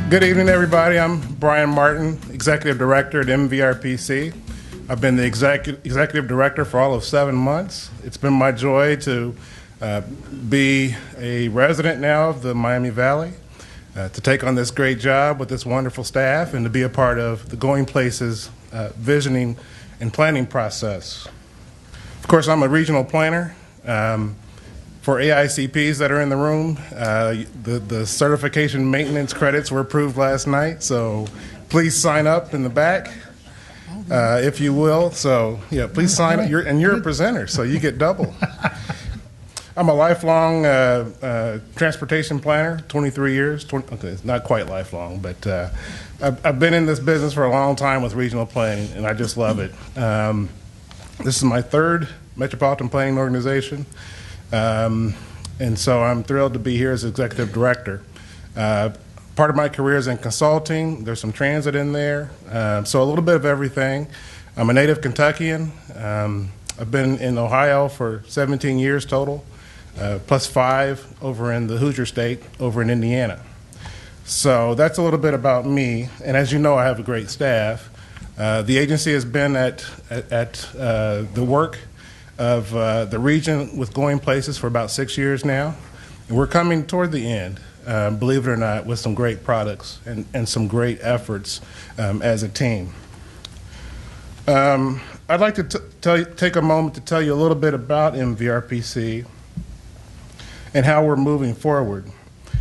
Good evening, everybody. I'm Brian Martin, Executive Director at MVRPC. I've been the Executive Director for all of 7 months. It's been my joy to be a resident now of the Miami Valley, to take on this great job with this wonderful staff, and to be a part of the Going Places visioning and planning process. Of course, I'm a regional planner. For AICPs that are in the room, the certification maintenance credits were approved last night, so please sign up in the back, if you will. So, yeah, please sign up. You're a presenter, so you get double. I'm a lifelong transportation planner, 23 years. Okay, it's not quite lifelong, but I've been in this business for a long time with regional planning, and I just love it. This is my third metropolitan planning organization. And so I'm thrilled to be here as Executive Director. Part of my career is in consulting. There's some transit in there. So a little bit of everything. I'm a native Kentuckian. I've been in Ohio for 17 years total, plus 5 over in the Hoosier State, over in Indiana. So that's a little bit about me. And as you know, I have a great staff. The agency has been at the work of the region with Going Places for about 6 years now. And we're coming toward the end, believe it or not, with some great products and some great efforts as a team. I'd like to take a moment to tell you a little bit about MVRPC and how we're moving forward.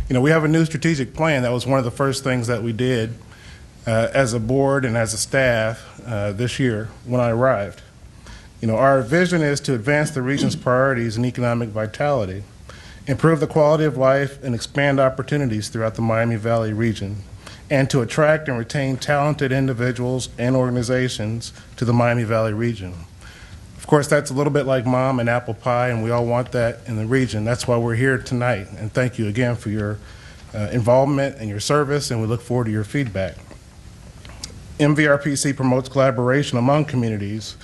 You know, we have a new strategic plan. That was one of the first things that we did as a board and as a staff this year when I arrived. You know, our vision is to advance the region's priorities in economic vitality, improve the quality of life, and expand opportunities throughout the Miami Valley region, and to attract and retain talented individuals and organizations to the Miami Valley region. Of course, that's a little bit like mom and apple pie, and we all want that in the region. That's why we're here tonight, and thank you again for your involvement and your service, and we look forward to your feedback. MVRPC promotes collaboration among communities,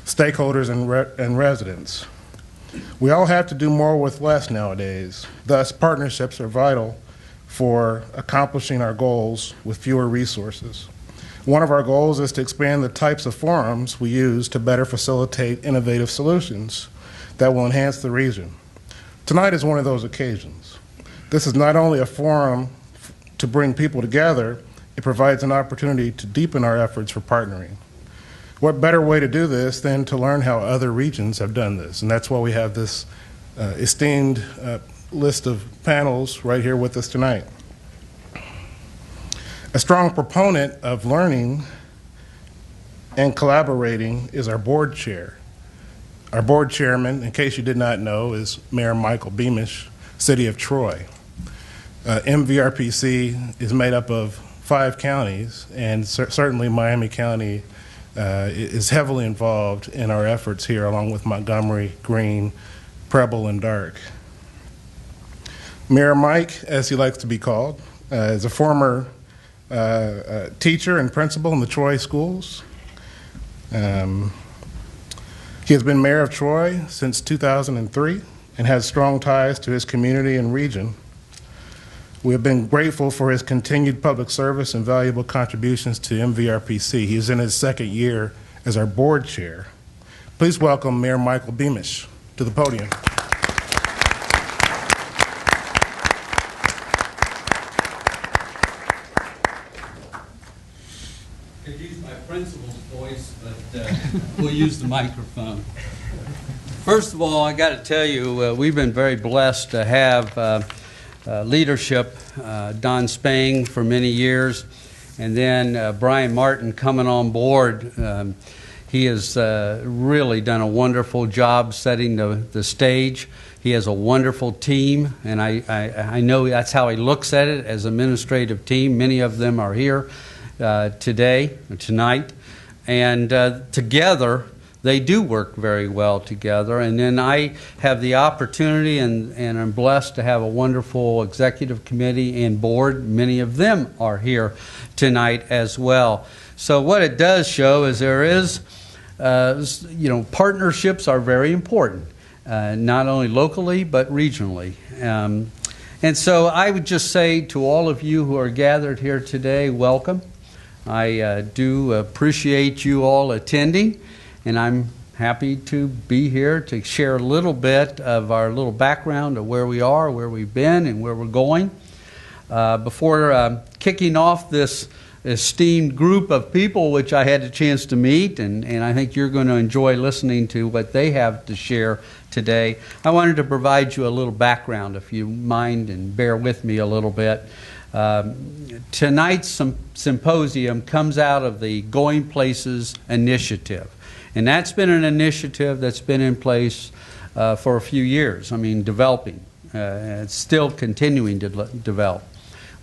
stakeholders, and residents. We all have to do more with less nowadays. Thus, partnerships are vital for accomplishing our goals with fewer resources. One of our goals is to expand the types of forums we use to better facilitate innovative solutions that will enhance the region. Tonight is one of those occasions. This is not only a forum to bring people together, it provides an opportunity to deepen our efforts for partnering. What better way to do this than to learn how other regions have done this? And that's why we have this esteemed list of panels right here with us tonight. A strong proponent of learning and collaborating is our board chair. Our board chairman, in case you did not know, is Mayor Michael Beamish, City of Troy. MVRPC is made up of 5 counties, and certainly Miami County is heavily involved in our efforts here, along with Montgomery, Greene, Preble, and Dark. Mayor Mike, as he likes to be called, is a former teacher and principal in the Troy schools. He has been mayor of Troy since 2003 and has strong ties to his community and region. We have been grateful for his continued public service and valuable contributions to MVRPC. He is in his 2nd year as our board chair. Please welcome Mayor Michael Beamish to the podium. I could use my principal's voice, but we'll use the microphone. First of all, I got to tell you, we've been very blessed to have leadership, Don Spang for many years, and then Brian Martin coming on board. He has really done a wonderful job setting the stage. He has a wonderful team, and I know that's how he looks at it, as an administrative team. Many of them are here tonight, and together they do work very well together. And then I have the opportunity and I'm blessed to have a wonderful executive committee and board. Many of them are here tonight as well. So what it does show is there is, partnerships are very important, not only locally but regionally. And so I would just say to all of you who are gathered here today, welcome. I do appreciate you all attending, and I'm happy to be here to share a little bit of our little background of where we are, where we've been, and where we're going. Before kicking off this esteemed group of people which I had a chance to meet, and I think you're going to enjoy listening to what they have to share today, I wanted to provide you a little background, if you mind, and bear with me a little bit. Tonight's symposium comes out of the Going Places initiative. And that's been an initiative that's been in place for a few years. I mean, developing. It's still continuing to develop.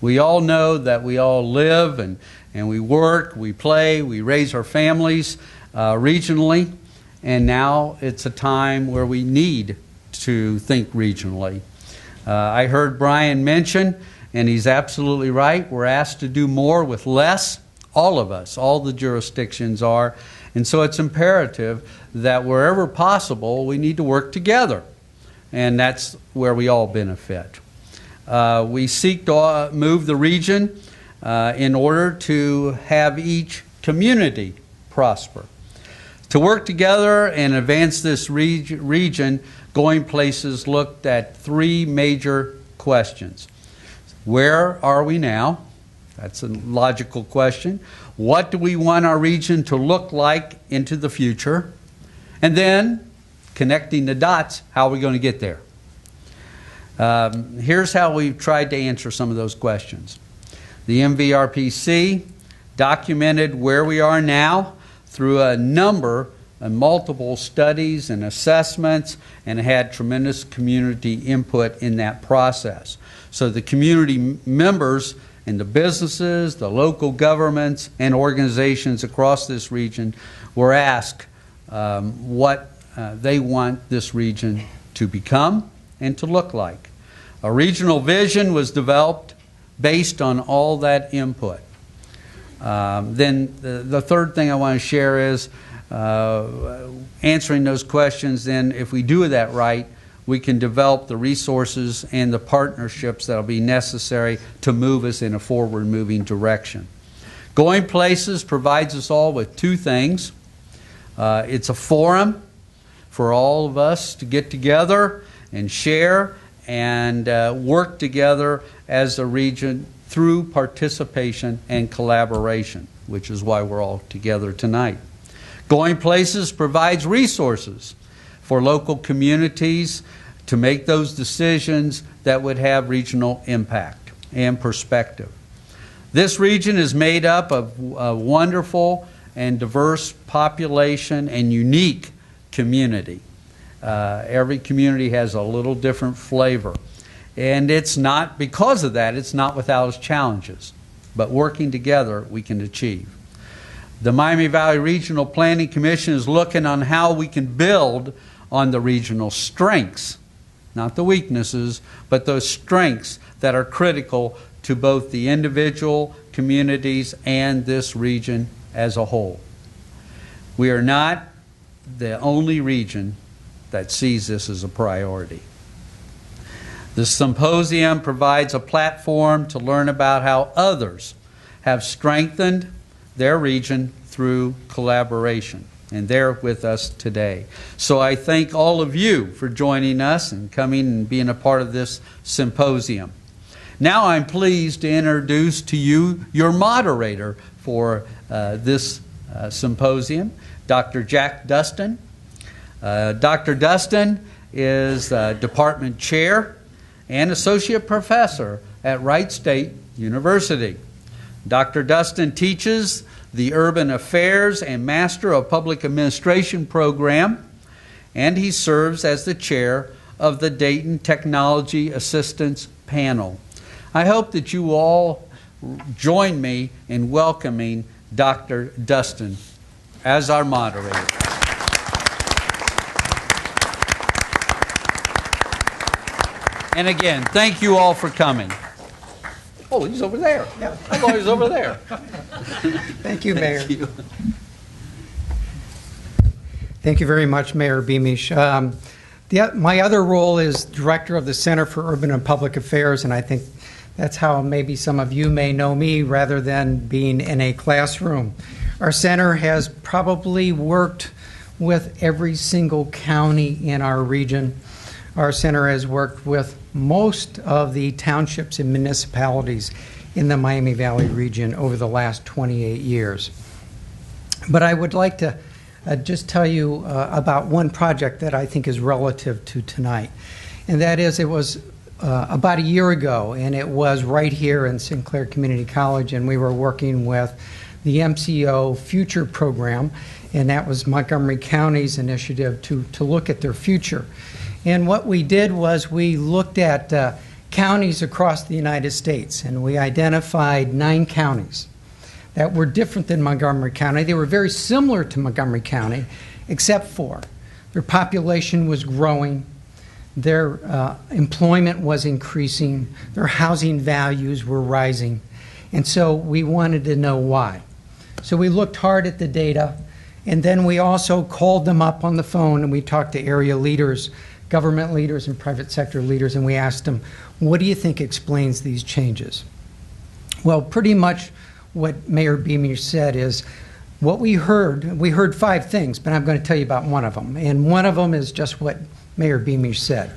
We all know that we all live and we work, we play, we raise our families regionally. And now it's a time where we need to think regionally. I heard Brian mention, and he's absolutely right, we're asked to do more with less. All of us, all the jurisdictions are. And so it's imperative that wherever possible, we need to work together. And that's where we all benefit. We seek to move the region in order to have each community prosper. To work together and advance this region, Going Places looked at three major questions. Where are we now? That's a logical question. What do we want our region to look like into the future? And then, connecting the dots, how are we going to get there? Here's how we've tried to answer some of those questions. The MVRPC documented where we are now through a number of multiple studies and assessments, and had tremendous community input in that process. So the community members and the businesses, the local governments, and organizations across this region were asked what they want this region to become and to look like. A regional vision was developed based on all that input. Then the third thing I want to share is answering those questions. Then if we do that right, we can develop the resources and the partnerships that will be necessary to move us in a forward-moving direction. Going Places provides us all with two things. It's a forum for all of us to get together and share and work together as a region through participation and collaboration, which is why we're all together tonight. Going Places provides resources for local communities to make those decisions that would have regional impact and perspective. This region is made up of a wonderful and diverse population and unique community. Every community has a little different flavor. And it's not, because of that, it's not without its challenges. But working together, we can achieve. The Miami Valley Regional Planning Commission is looking on how we can build on the regional strengths, not the weaknesses, but those strengths that are critical to both the individual communities and this region as a whole. We are not the only region that sees this as a priority. The symposium provides a platform to learn about how others have strengthened their region through collaboration. And they're with us today. So I thank all of you for joining us and coming and being a part of this symposium. Now I'm pleased to introduce to you your moderator for this symposium, Dr. Jack Dustin. Dr. Dustin is department chair and associate professor at Wright State University. Dr. Dustin teaches the Urban Affairs and Master of Public Administration program, and he serves as the chair of the Dayton Technology Assistance Panel. I hope that you all join me in welcoming Dr. Dustin as our moderator. And again, thank you all for coming. Oh, he's over there. Yeah. I thought he was over there. Thank you, Mayor. Thank you. Thank you very much, Mayor Beamish. My other role is director of the Center for Urban and Public Affairs, and I think that's how maybe some of you may know me rather than being in a classroom. Our center has probably worked with every single county in our region. Our center has worked with most of the townships and municipalities in the Miami Valley region over the last 28 years. But I would like to just tell you about one project that I think is relative to tonight. And that is, it was about a year ago, and it was right here in Sinclair Community College, and we were working with the MCO Future Program, and that was Montgomery County's initiative to look at their future. And what we did was we looked at counties across the United States, and we identified 9 counties that were different than Montgomery County. They were very similar to Montgomery County, except for their population was growing, their employment was increasing, their housing values were rising, and so we wanted to know why. So we looked hard at the data, and then we also called them up on the phone, and we talked to area leaders, government leaders and private sector leaders, and we asked them, what do you think explains these changes? Well, pretty much what Mayor Beamish said is what we heard 5 things, but I'm going to tell you about one of them. And one of them is just what Mayor Beamish said.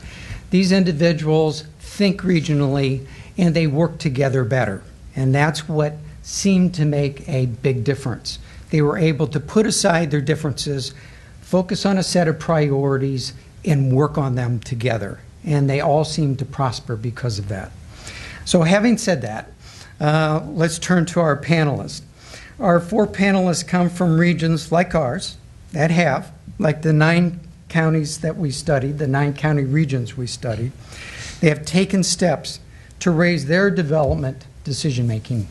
These individuals think regionally and they work together better. And that's what seemed to make a big difference. They were able to put aside their differences, focus on a set of priorities, and work on them together. And they all seem to prosper because of that. So having said that, let's turn to our panelists. Our 4 panelists come from regions like ours that have, like the 9 counties that we studied, the 9 county regions we studied. They have taken steps to raise their development decision-making.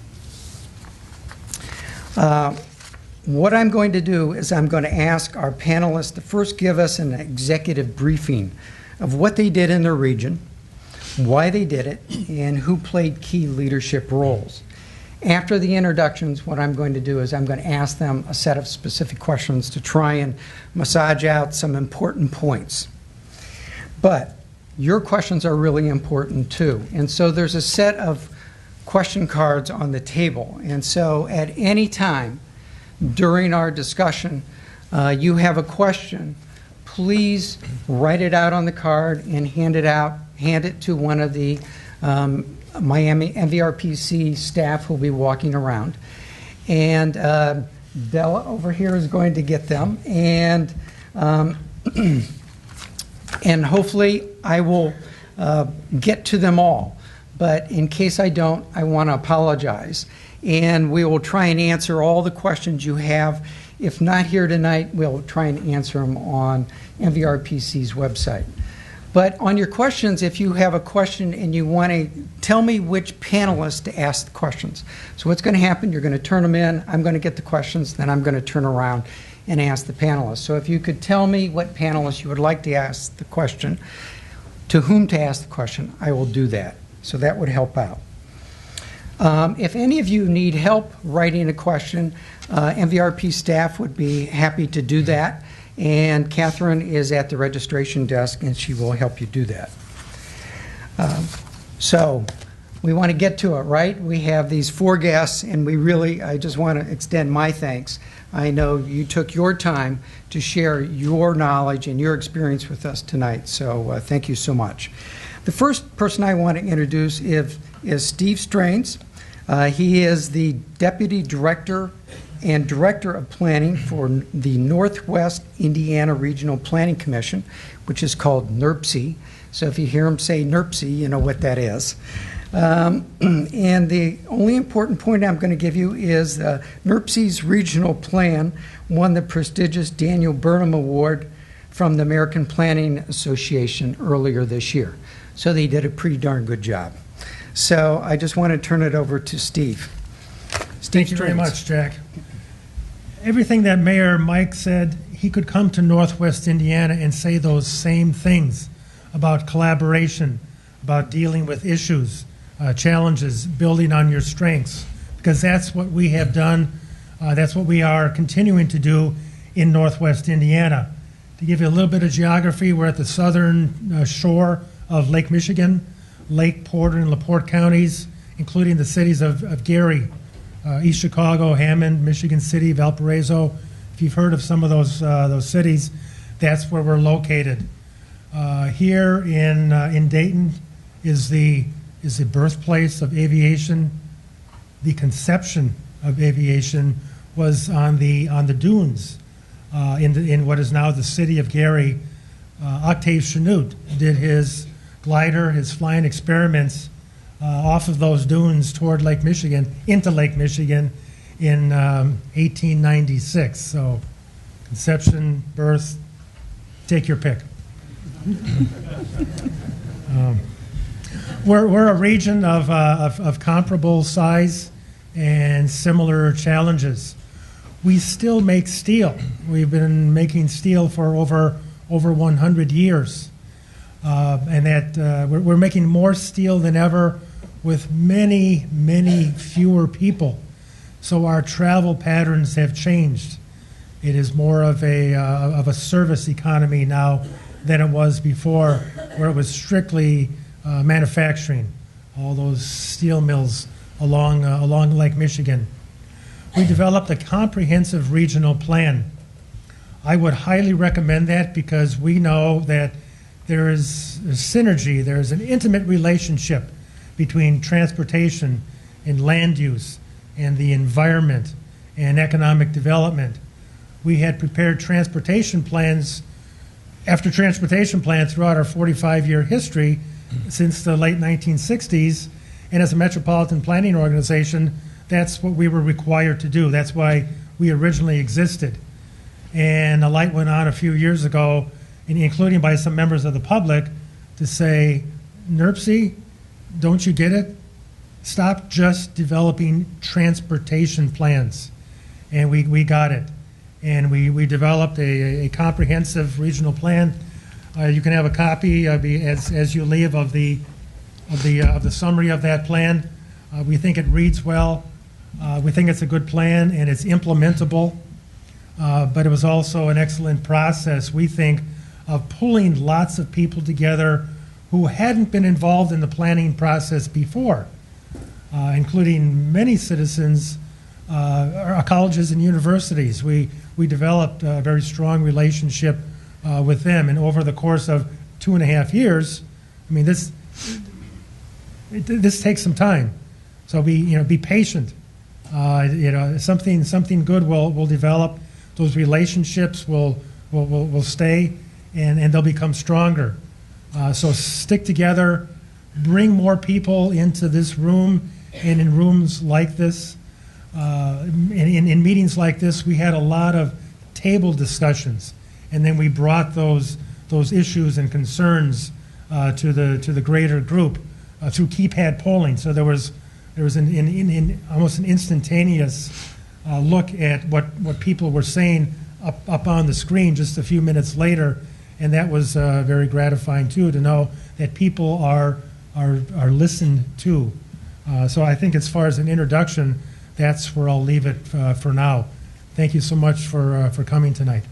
What I'm going to do is I'm going to ask our panelists to first give us an executive briefing of what they did in their region, why they did it, and who played key leadership roles. After the introductions, what I'm going to do is I'm going to ask them a set of specific questions to try and massage out some important points. But your questions are really important too. And so there's a set of question cards on the table. And so at any time during our discussion, you have a question, please write it out on the card and hand it to one of the Miami MVRPC staff who'll be walking around. And Bella over here is going to get them. And and hopefully I will get to them all. But in case I don't, I want to apologize. And we will try and answer all the questions you have. If not here tonight, we'll try and answer them on MVRPC's website. But on your questions, if you have a question and you want to tell me which panelist to ask the questions. So what's going to happen, you're going to turn them in, I'm going to get the questions, then I'm going to turn around and ask the panelists. So if you could tell me what panelist you would like to ask the question, to whom to ask the question, I will do that. So that would help out. If any of you need help writing a question, MVRP staff would be happy to do that. And Catherine is at the registration desk, and she will help you do that. So we want to get to it, right? We have these 4 guests, and I just want to extend my thanks. I know you took your time to share your knowledge and your experience with us tonight, so thank you so much. The first person I want to introduce is Steve Strains. He is the Deputy Director and Director of Planning for the Northwest Indiana Regional Planning Commission, which is called NVRPC. So if you hear him say NVRPC, you know what that is. And the only important point I'm going to give you is NVRPC's regional plan won the prestigious Daniel Burnham Award from the American Planning Association earlier this year. So they did a pretty darn good job. So I just want to turn it over to Steve. Thank you very much, Jack. Everything that Mayor Mike said, he could come to Northwest Indiana and say those same things about collaboration, about dealing with issues, challenges, building on your strengths, because that's what we have done. That's what we are continuing to do in Northwest Indiana. To give you a little bit of geography, we're at the southern shore of Lake Michigan, Lake Porter and LaPorte counties, including the cities of Gary, East Chicago, Hammond, Michigan City, Valparaiso. If you've heard of some of those cities, that's where we're located. Here in Dayton is the birthplace of aviation. The conception of aviation was on the dunes in what is now the city of Gary. Octave Chanute did his glider, his flying experiments off of those dunes toward Lake Michigan, into Lake Michigan in 1896. So conception, birth, take your pick. We're a region of comparable size and similar challenges. We still make steel. We've been making steel for over 100 years. And that we're making more steel than ever with many, many fewer people. So our travel patterns have changed. It is more of a service economy now than it was before, where it was strictly manufacturing. All those steel mills along Lake Michigan. We developed a comprehensive regional plan. I would highly recommend that because we know that there is a synergy, there is an intimate relationship between transportation and land use and the environment and economic development. We had prepared transportation plans after transportation plans throughout our 45-year history since the late 1960s, and as a metropolitan planning organization, that's what we were required to do. That's why we originally existed. And a light went on a few years ago, including by some members of the public, to say, NVRPC, don't you get it? Stop just developing transportation plans. And we got it. And we developed a comprehensive regional plan. You can have a copy as you leave of the summary of that plan. We think it reads well. We think it's a good plan and it's implementable. But it was also an excellent process, we think, of pulling lots of people together who hadn't been involved in the planning process before, including many citizens, colleges and universities. We developed a very strong relationship with them, and over the course of 2.5 years, I mean, this takes some time. So be patient. Something good will develop. Those relationships will stay, and they'll become stronger. So stick together, bring more people into this room and in rooms like this. In meetings like this, we had a lot of table discussions, and then we brought those issues and concerns to the greater group through keypad polling. So there was almost an instantaneous look at what people were saying up on the screen just a few minutes later, and that was very gratifying too, to know that people are listened to. So I think as far as an introduction, that's where I'll leave it for now. Thank you so much for coming tonight.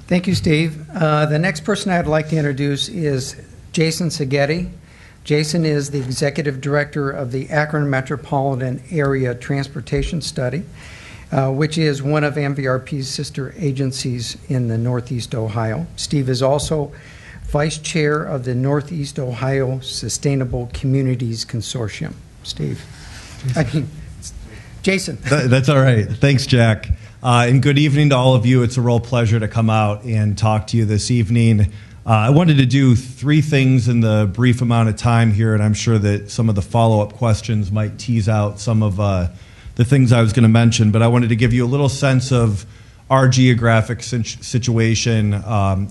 Thank you, Steve. The next person I'd like to introduce is Jason Seghetti. Jason is the Executive Director of the Akron Metropolitan Area Transportation Study, which is one of MVRP's sister agencies in the Northeast Ohio. Steve is also Vice Chair of the Northeast Ohio Sustainable Communities Consortium. Steve. Jason. That's all right. Thanks, Jack. And good evening to all of you. It's a real pleasure to come out and talk to you this evening. I wanted to do 3 things in the brief amount of time here, and I'm sure that some of the follow-up questions might tease out some of the things I was going to mention, but I wanted to give you a little sense of our geographic situation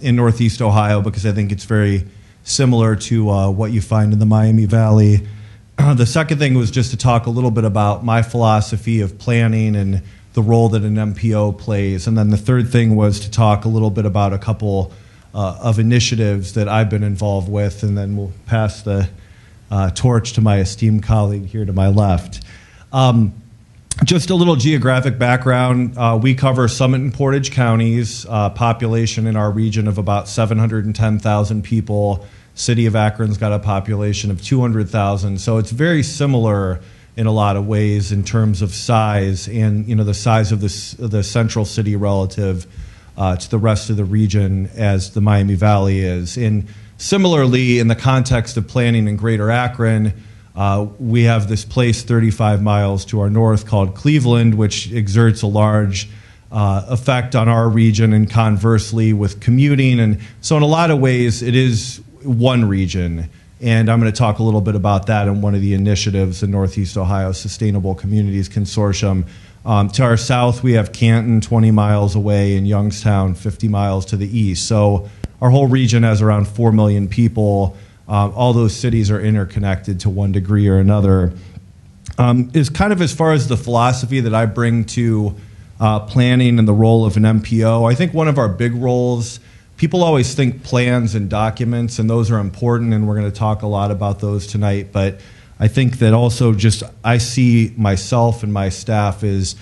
in Northeast Ohio, because I think it's very similar to what you find in the Miami Valley. The second thing was just to talk a little bit about my philosophy of planning and the role that an MPO plays. And then the third thing was to talk a little bit about a couple of initiatives that I've been involved with, and then we'll pass the torch to my esteemed colleague here to my left. Just a little geographic background. We cover Summit and Portage counties, population in our region of about 710,000 people. City of Akron's got a population of 200,000. So it's very similar in a lot of ways in terms of size and, the size of the central city relative to the rest of the region as the Miami Valley is. And similarly, in the context of planning in Greater Akron, we have this place 35 miles to our north called Cleveland, which exerts a large effect on our region, and conversely with commuting. And so in a lot of ways, it is one region. And I'm going to talk a little bit about that in one of the initiatives, the Northeast Ohio Sustainable Communities Consortium. To our south, we have Canton, 20 miles away, and Youngstown, 50 miles to the east. So our whole region has around 4 million people. All those cities are interconnected to one degree or another. Is kind of as far as the philosophy that I bring to planning and the role of an MPO. I think one of our big roles, people always think plans and documents, and those are important, and we're going to talk a lot about those tonight. But I think that also just I see myself and my staff as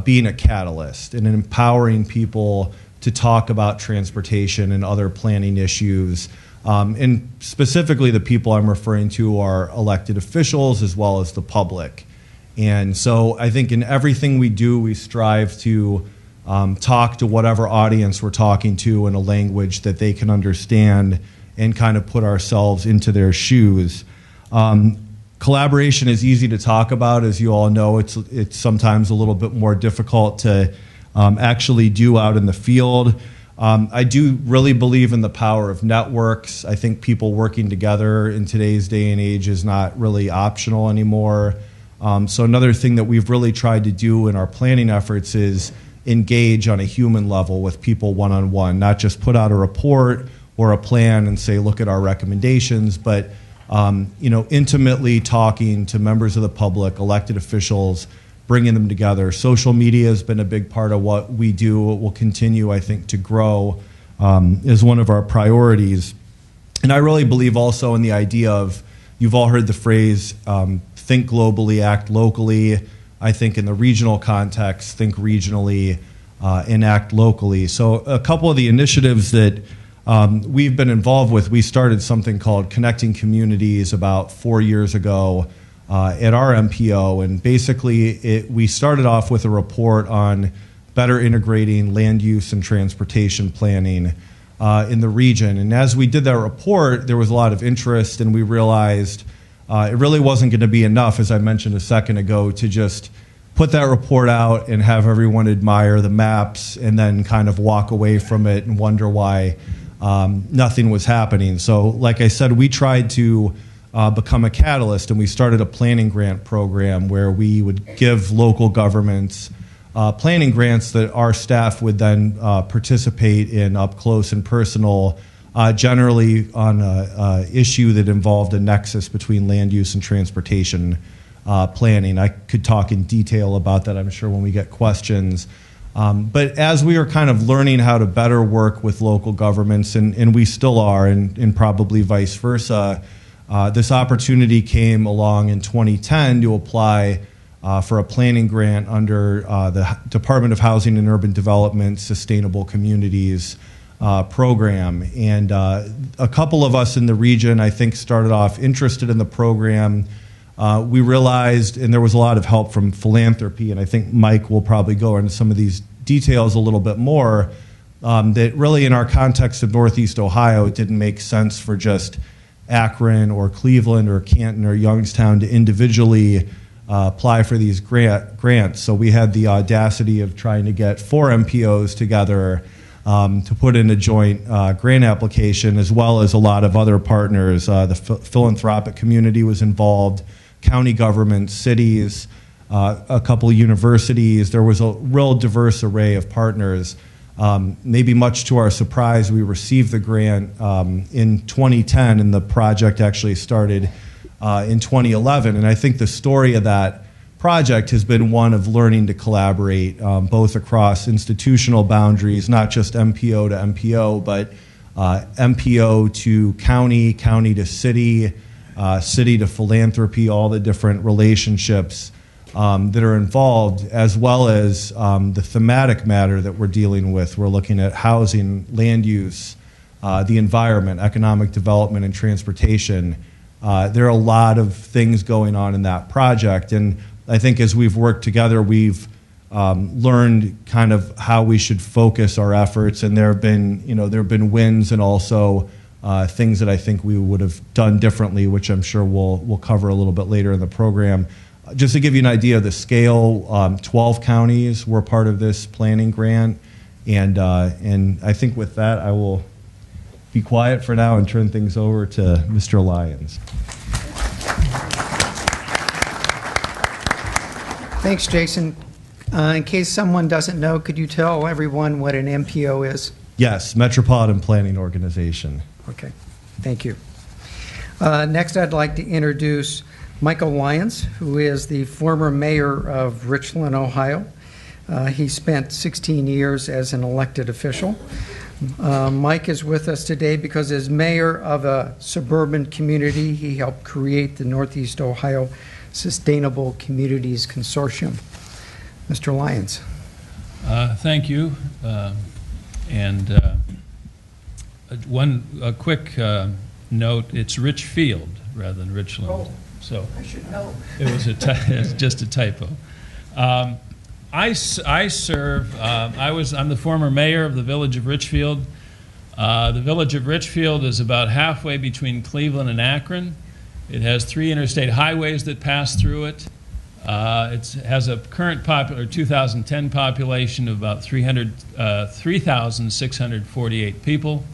being a catalyst and empowering people to talk about transportation and other planning issues. And specifically the people I'm referring to are elected officials as well as the public. And so I think in everything we do, we strive to talk to whatever audience we're talking to in a language that they can understand and kind of put ourselves into their shoes. Collaboration is easy to talk about. As you all know, it's sometimes a little bit more difficult to actually do out in the field. I do really believe in the power of networks. I think people working together in today's day and age is not really optional anymore. So another thing that we've really tried to do in our planning efforts is engage on a human level with people one-on-one, not just put out a report or a plan and say, look at our recommendations, but intimately talking to members of the public, elected officials, bringing them together. Social media has been a big part of what we do. It will continue, I think, to grow as one of our priorities. And I really believe also in the idea of, you've all heard the phrase, think globally, act locally. I think in the regional context, think regionally and act locally. So a couple of the initiatives that we've been involved with, we started something called Connecting Communities about 4 years ago at our MPO, and basically we started off with a report on better integrating land use and transportation planning in the region. And as we did that report, there was a lot of interest, and we realized it really wasn't going to be enough, as I mentioned a second ago, to just put that report out and have everyone admire the maps and then kind of walk away from it and wonder why nothing was happening. So like I said, we tried to become a catalyst, and we started a planning grant program where we would give local governments planning grants that our staff would then participate in up close and personal, generally on an issue that involved a nexus between land use and transportation planning. I could talk in detail about that, I'm sure, when we get questions. But as we are kind of learning how to better work with local governments, and we still are, and probably vice versa, this opportunity came along in 2010 to apply for a planning grant under the Department of Housing and Urban Development Sustainable Communities program. And a couple of us in the region, I think, started off interested in the program. We realized, and there was a lot of help from philanthropy, and I think Mike will probably go into some of these details a little bit more, that really in our context of Northeast Ohio, it didn't make sense for just Akron or Cleveland or Canton or Youngstown to individually apply for these grants. So we had the audacity of trying to get 4 MPOs together to put in a joint grant application, as well as a lot of other partners. The philanthropic community was involved, county governments, cities, a couple of universities. There was a real diverse array of partners. Maybe much to our surprise, we received the grant in 2010, and the project actually started in 2011. And I think the story of that project has been one of learning to collaborate both across institutional boundaries, not just MPO to MPO, but MPO to county, county to city, city to philanthropy, all the different relationships that are involved, as well as the thematic matter that we're dealing with. We're looking at housing, land use, the environment, economic development, and transportation. There are a lot of things going on in that project, and I think as we've worked together, we've learned kind of how we should focus our efforts, and there have been wins and also things that I think we would have done differently, which I'm sure we'll cover a little bit later in the program. Just to give you an idea of the scale, 12 counties were part of this planning grant, and I think with that I will be quiet for now and turn things over to Mr. Lyons. Thanks, Jason. In case someone doesn't know, could you tell everyone what an MPO is? Yes, Metropolitan Planning Organization. Okay, thank you. Next, I'd like to introduce Michael Lyons, who is the former mayor of Richland, Ohio. He spent 16 years as an elected official. Mike is with us today because as mayor of a suburban community, he helped create the Northeast Ohio Sustainable Communities Consortium. Mr. Lyons. Thank you. One quick note, it's Richfield rather than Richland. Oh, so I should know. It was it's just a typo. I serve, I'm the former mayor of the village of Richfield. The village of Richfield is about halfway between Cleveland and Akron. It has 3 interstate highways that pass through it. It has a current 2010 population of about 3,648 people.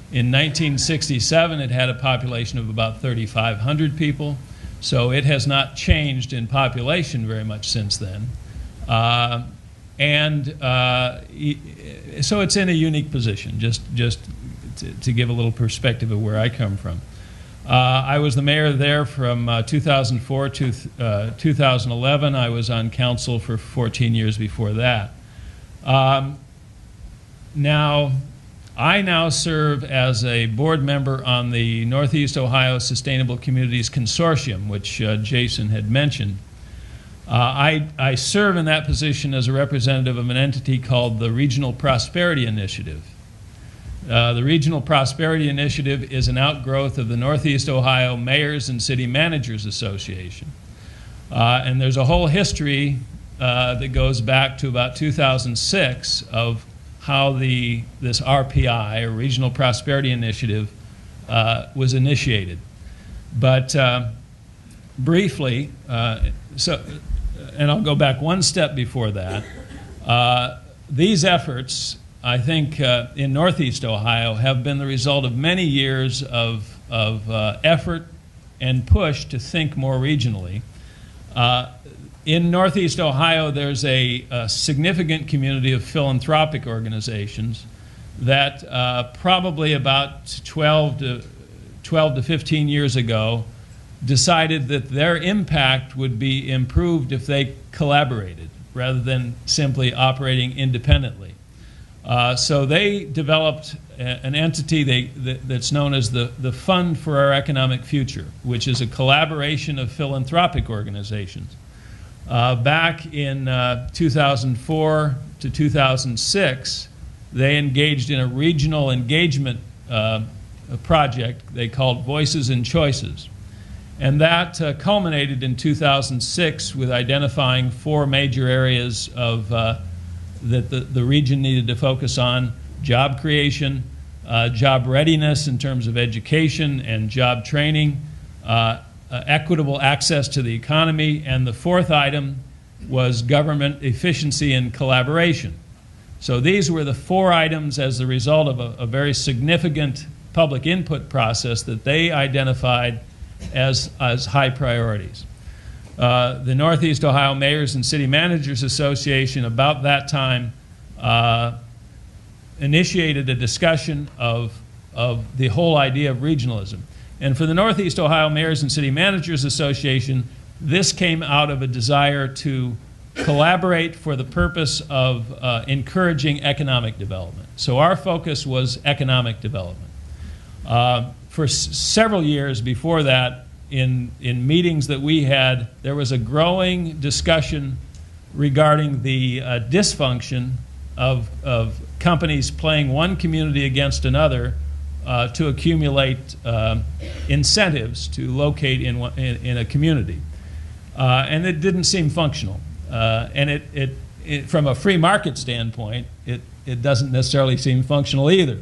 In 1967, it had a population of about 3,500 people. So it has not changed in population very much since then. So it's in a unique position, just to give a little perspective of where I come from. I was the mayor there from 2004 to 2011. I was on council for 14 years before that. I now serve as a board member on the Northeast Ohio Sustainable Communities Consortium, which Jason had mentioned. I serve in that position as a representative of an entity called the Regional Prosperity Initiative. The Regional Prosperity Initiative is an outgrowth of the Northeast Ohio Mayors and City Managers Association. And there's a whole history that goes back to about 2006 of how this RPI, or Regional Prosperity Initiative, was initiated. But briefly, and I'll go back one step before that, these efforts, I think, in Northeast Ohio have been the result of many years of effort and push to think more regionally. In Northeast Ohio, there's a significant community of philanthropic organizations that probably about 12 to 15 years ago decided that their impact would be improved if they collaborated rather than simply operating independently. So they developed an entity that's known as the Fund for Our Economic Future, which is a collaboration of philanthropic organizations. Back in 2004 to 2006, they engaged in a regional engagement project they called Voices and Choices. And that culminated in 2006 with identifying 4 major areas of that the region needed to focus on: job creation, job readiness in terms of education and job training, equitable access to the economy, and the 4th item was government efficiency and collaboration. So these were the 4 items as the result of a very significant public input process that they identified as high priorities. The Northeast Ohio Mayors and City Managers Association, about that time, initiated a discussion of the whole idea of regionalism. And for the Northeast Ohio Mayors and City Managers Association, this came out of a desire to collaborate for the purpose of encouraging economic development. So our focus was economic development. For several years before that, in meetings that we had, there was a growing discussion regarding the dysfunction of companies playing one community against another to accumulate incentives to locate in a community. And it didn't seem functional. And it from a free market standpoint, it doesn't necessarily seem functional either.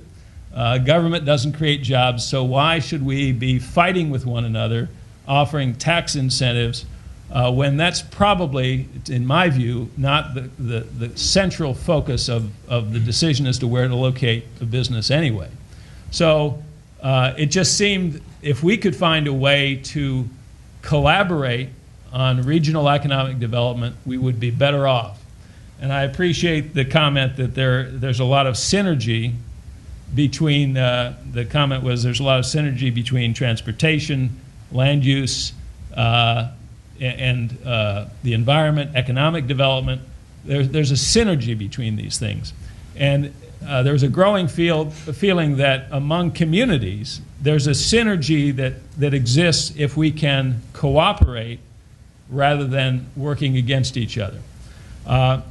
Government doesn't create jobs, so why should we be fighting with one another, offering tax incentives, when that's probably, in my view, not the central focus of the decision as to where to locate a business anyway. So it just seemed if we could find a way to collaborate on regional economic development, we would be better off. And I appreciate the comment that there's a lot of synergy between, the comment was there's a lot of synergy between transportation, land use, and the environment, economic development. There's a synergy between these things. And there's a growing feeling that among communities, there's a synergy that exists if we can cooperate rather than working against each other.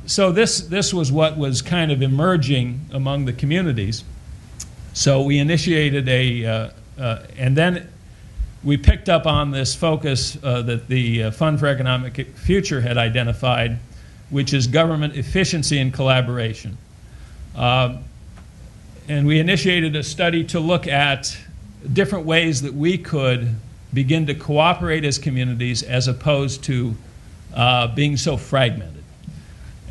So this was what was kind of emerging among the communities. So we initiated and then we picked up on this focus that the Fund for Economic Future had identified, which is government efficiency and collaboration. And we initiated a study to look at different ways that we could begin to cooperate as communities as opposed to being so fragmented.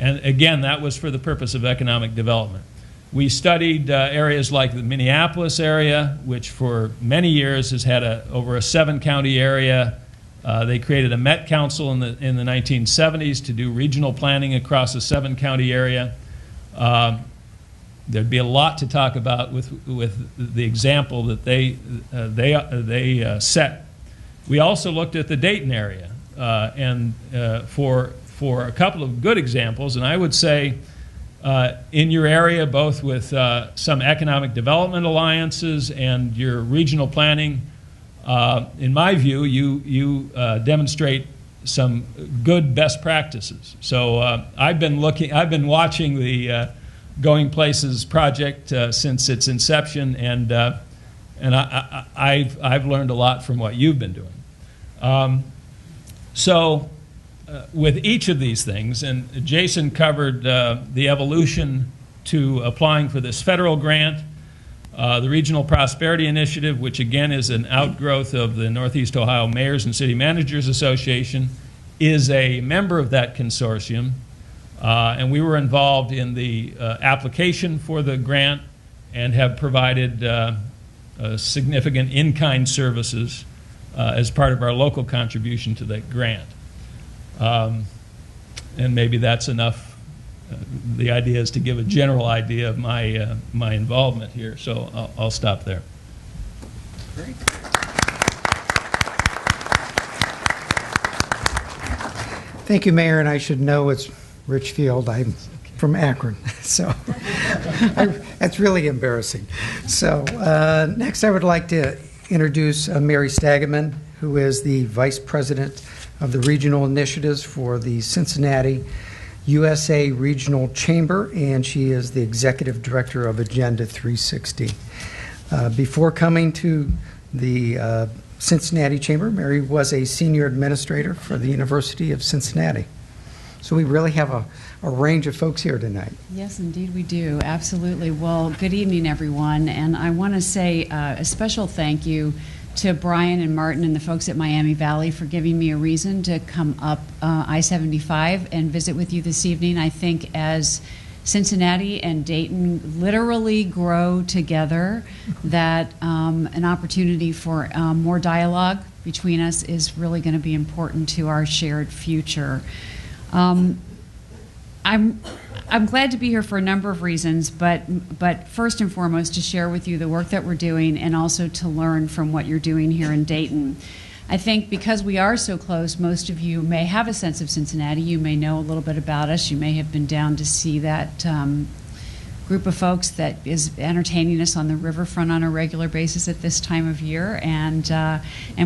And again, that was for the purpose of economic development. We studied areas like the Minneapolis area, which for many years has had over a 7-county area. They created a Met Council in the 1970s to do regional planning across a 7-county area. There'd be a lot to talk about with the example that they set. We also looked at the Dayton area and for a couple of good examples, and I would say in your area, both with some economic development alliances and your regional planning, in my view, you demonstrate some good best practices. So I've been watching the Going Places project since its inception, and I've learned a lot from what you've been doing. With each of these things, and Jason covered the evolution to applying for this federal grant, the Regional Prosperity Initiative, which again is an outgrowth of the Northeast Ohio Mayors and City Managers Association, is a member of that consortium. And we were involved in the application for the grant and have provided significant in-kind services as part of our local contribution to that grant. And maybe that's enough. The idea is to give a general idea of my involvement here, so I'll stop there. Great. Thank you, Mayor, and I should know it's Richfield. I'm from Akron, so that's really embarrassing. So next I would like to introduce Mary Stagaman, who is the Vice President of the Regional Initiatives for the Cincinnati USA Regional Chamber, and she is the Executive Director of Agenda 360. Before coming to the Cincinnati Chamber, Mary was a Senior Administrator for the University of Cincinnati. So we really have a range of folks here tonight. Yes, indeed we do. Absolutely. Well, good evening, everyone. And I want to say a special thank you to Brian and Martin and the folks at Miami Valley for giving me a reason to come up I-75 and visit with you this evening. I think as Cincinnati and Dayton literally grow together, that an opportunity for more dialogue between us is really going to be important to our shared future. I'm glad to be here for a number of reasons, but first and foremost to share with you the work that we're doing and also to learn from what you're doing here in Dayton. I think because we are so close, most of you may have a sense of Cincinnati. You may know a little bit about us. You may have been down to see that group of folks that is entertaining us on the riverfront on a regular basis at this time of year, and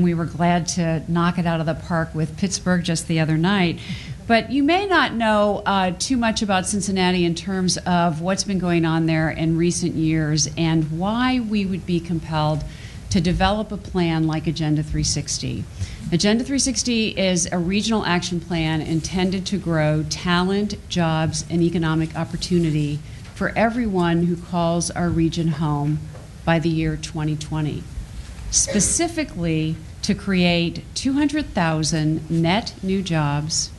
we were glad to knock it out of the park with Pittsburgh just the other night. But you may not know too much about Cincinnati in terms of what's been going on there in recent years and why we would be compelled to develop a plan like Agenda 360. Agenda 360 is a regional action plan intended to grow talent, jobs, and economic opportunity for everyone who calls our region home by the year 2020. Specifically, to create 200,000 net new jobs,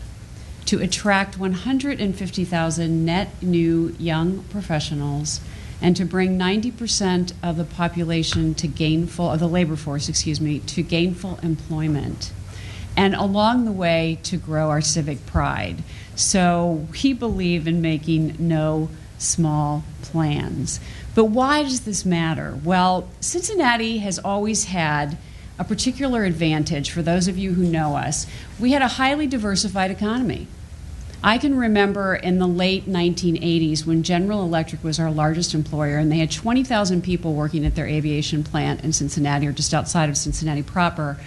to attract 150,000 net new young professionals, and to bring 90% of the population to of the labor force, to gainful employment. And along the way, to grow our civic pride. So we believe in making no small plans. But why does this matter? Well, Cincinnati has always had a particular advantage. For those of you who know us, we had a highly diversified economy. I can remember in the late 1980s when General Electric was our largest employer, and they had 20,000 people working at their aviation plant in Cincinnati, or just outside of Cincinnati proper.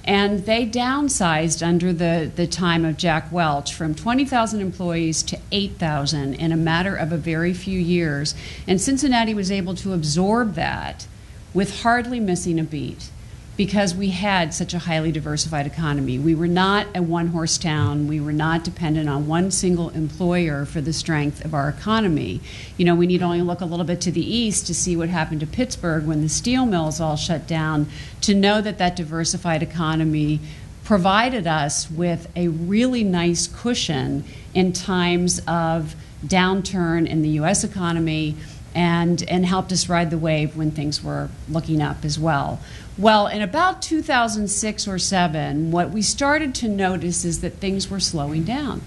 And they downsized under the time of Jack Welch from 20,000 employees to 8,000 in a matter of a very few years. And Cincinnati was able to absorb that with hardly missing a beat because we had such a highly diversified economy. We were not a one-horse town. We were not dependent on one single employer for the strength of our economy. You know, we need only look a little bit to the east to see what happened to Pittsburgh when the steel mills all shut down to know that that diversified economy provided us with a really nice cushion in times of downturn in the U.S. economy and helped us ride the wave when things were looking up as well. Well, in about 2006 or 7, what we started to notice is that things were slowing down.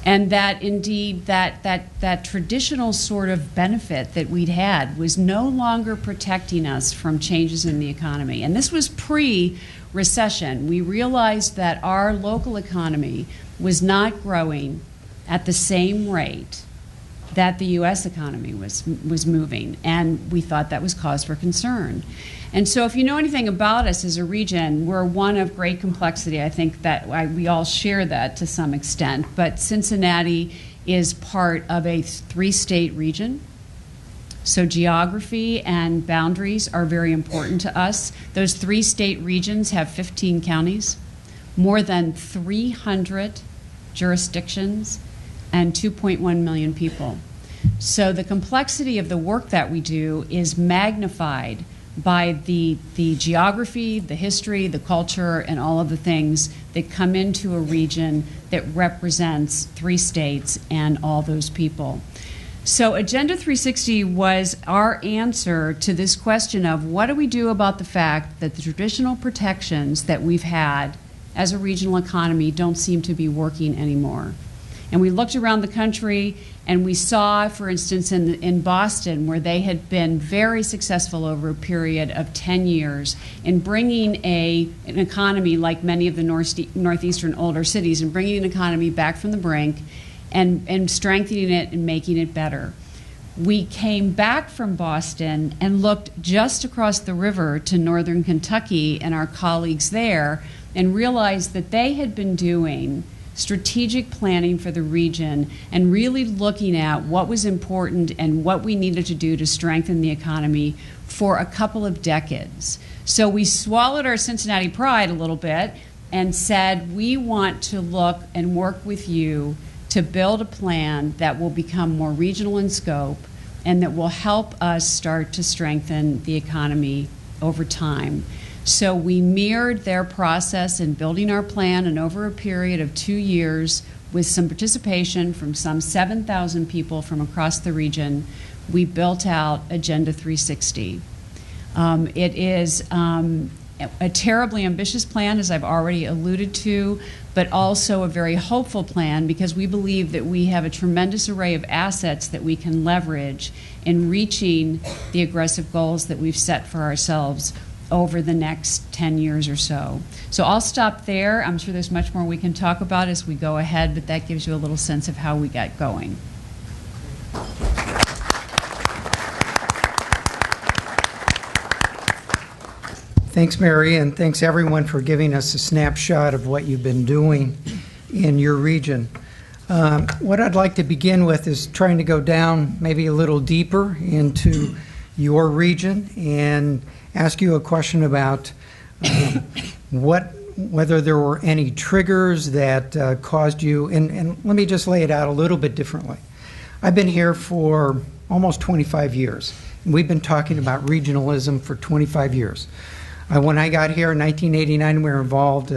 And that indeed that traditional sort of benefit that we'd had was no longer protecting us from changes in the economy. And this was pre-recession. We realized that our local economy was not growing at the same rate that the U.S. economy was moving, and we thought that was cause for concern. And so if you know anything about us as a region, we're one of great complexity. I think that we all share that to some extent, but Cincinnati is part of a 3-state region. So geography and boundaries are very important to us. Those 3-state regions have 15 counties, more than 300 jurisdictions, and 2.1 million people. So the complexity of the work that we do is magnified by the geography, the history, the culture, and all of the things that come into a region that represents 3 states and all those people. So Agenda 360 was our answer to this question of what do we do about the fact that the traditional protections that we've had as a regional economy don't seem to be working anymore. And we looked around the country and we saw, for instance, in Boston, where they had been very successful over a period of 10 years in bringing an economy like many of the northeastern older cities, and bringing an economy back from the brink and strengthening it and making it better. We came back from Boston and looked just across the river to northern Kentucky and our colleagues there and realized that they had been doing strategic planning for the region and really looking at what was important and what we needed to do to strengthen the economy for a couple of decades. So we swallowed our Cincinnati pride a little bit and said, we want to look and work with you to build a plan that will become more regional in scope and that will help us start to strengthen the economy over time. So we mirrored their process in building our plan, and over a period of 2 years, with some participation from some 7,000 people from across the region, we built out Agenda 360. It is a terribly ambitious plan, as I've already alluded to, but also a very hopeful plan because we believe that we have a tremendous array of assets that we can leverage in reaching the aggressive goals that we've set for ourselves over the next 10 years or so. So I'll stop there. I'm sure there's much more we can talk about as we go ahead, but that gives you a little sense of how we got going. Thanks, Mary, and thanks everyone for giving us a snapshot of what you've been doing in your region. What I'd like to begin with is trying to go down maybe a little deeper into your region and ask you a question about whether there were any triggers that caused you, and let me just lay it out a little bit differently. I've been here for almost 25 years, and we've been talking about regionalism for 25 years. When I got here in 1989,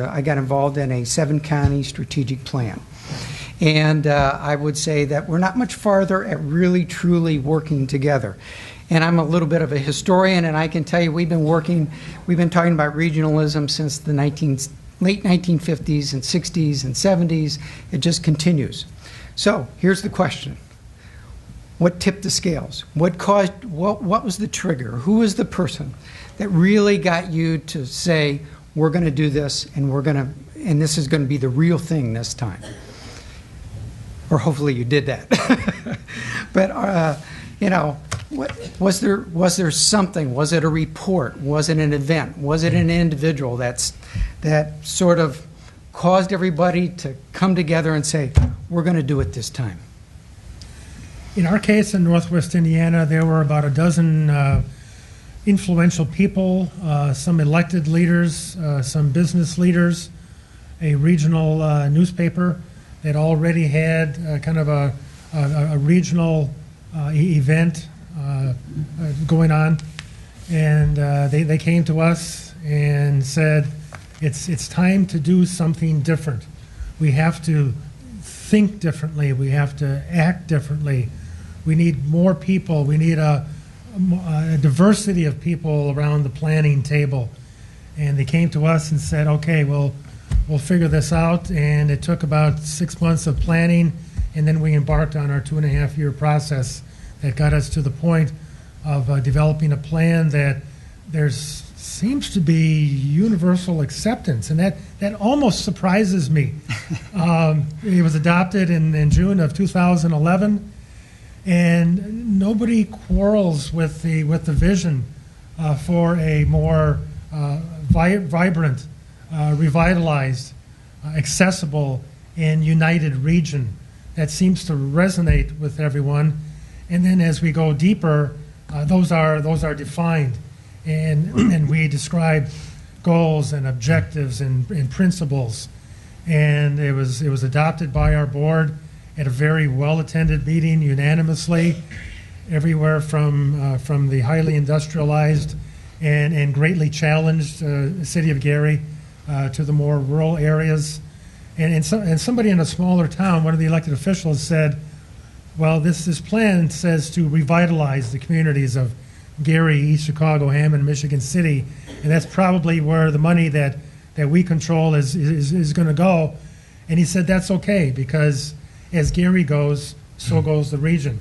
I got involved in a 7-county strategic plan. And I would say that we're not much farther at really, truly working together. And I'm a little bit of a historian, and I can tell you we've been talking about regionalism since the late 1950s and 60s and 70s. It just continues. So here's the question. What tipped the scales? What was the trigger? Who was the person that really got you to say, we're going to do this, and this is going to be the real thing this time? Or hopefully you did that. But was there something? Was it a report? Was it an event? Was it an individual that sort of caused everybody to come together and say, we're going to do it this time? In our case in Northwest Indiana, there were about a dozen influential people, some elected leaders, some business leaders, a regional newspaper that already had kind of a regional event going on. And they came to us and said, it's time to do something different. We have to think differently. We have to act differently. We need more people. We need a diversity of people around the planning table. And they came to us and said, okay, we'll figure this out. And it took about 6 months of planning, and then we embarked on our 2.5-year process that got us to the point of developing a plan that there seems to be universal acceptance, and that almost surprises me. It was adopted in June of 2011, and nobody quarrels with the vision for a more vibrant, revitalized, accessible, and united region that seems to resonate with everyone. And then as we go deeper, those are defined, and we describe goals and objectives and principles. And it was adopted by our board at a very well-attended meeting unanimously, everywhere from the highly industrialized and greatly challenged city of Gary to the more rural areas. And somebody in a smaller town, one of the elected officials said, well, this plan says to revitalize the communities of Gary, East Chicago, Hammond, Michigan City, and that's probably where the money that we control is going to go. And he said that's okay, because as Gary goes, so goes the region.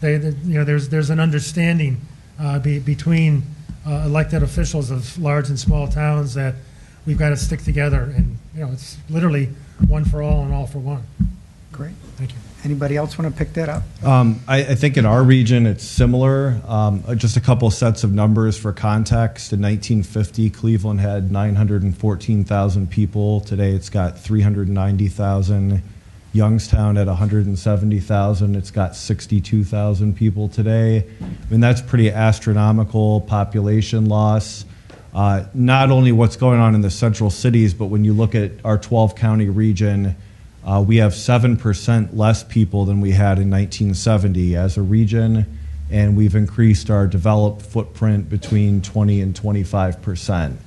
There's an understanding between elected officials of large and small towns that we've got to stick together, and it's literally one for all and all for one. Great. Thank you. Anybody else want to pick that up? I think in our region it's similar. Just a couple sets of numbers for context. In 1950, Cleveland had 914,000 people. Today it's got 390,000. Youngstown at 170,000. It's got 62,000 people today. I mean, that's pretty astronomical population loss. Not only what's going on in the central cities, but when you look at our 12-county region, we have 7% less people than we had in 1970 as a region, and we've increased our developed footprint between 20 and 25%.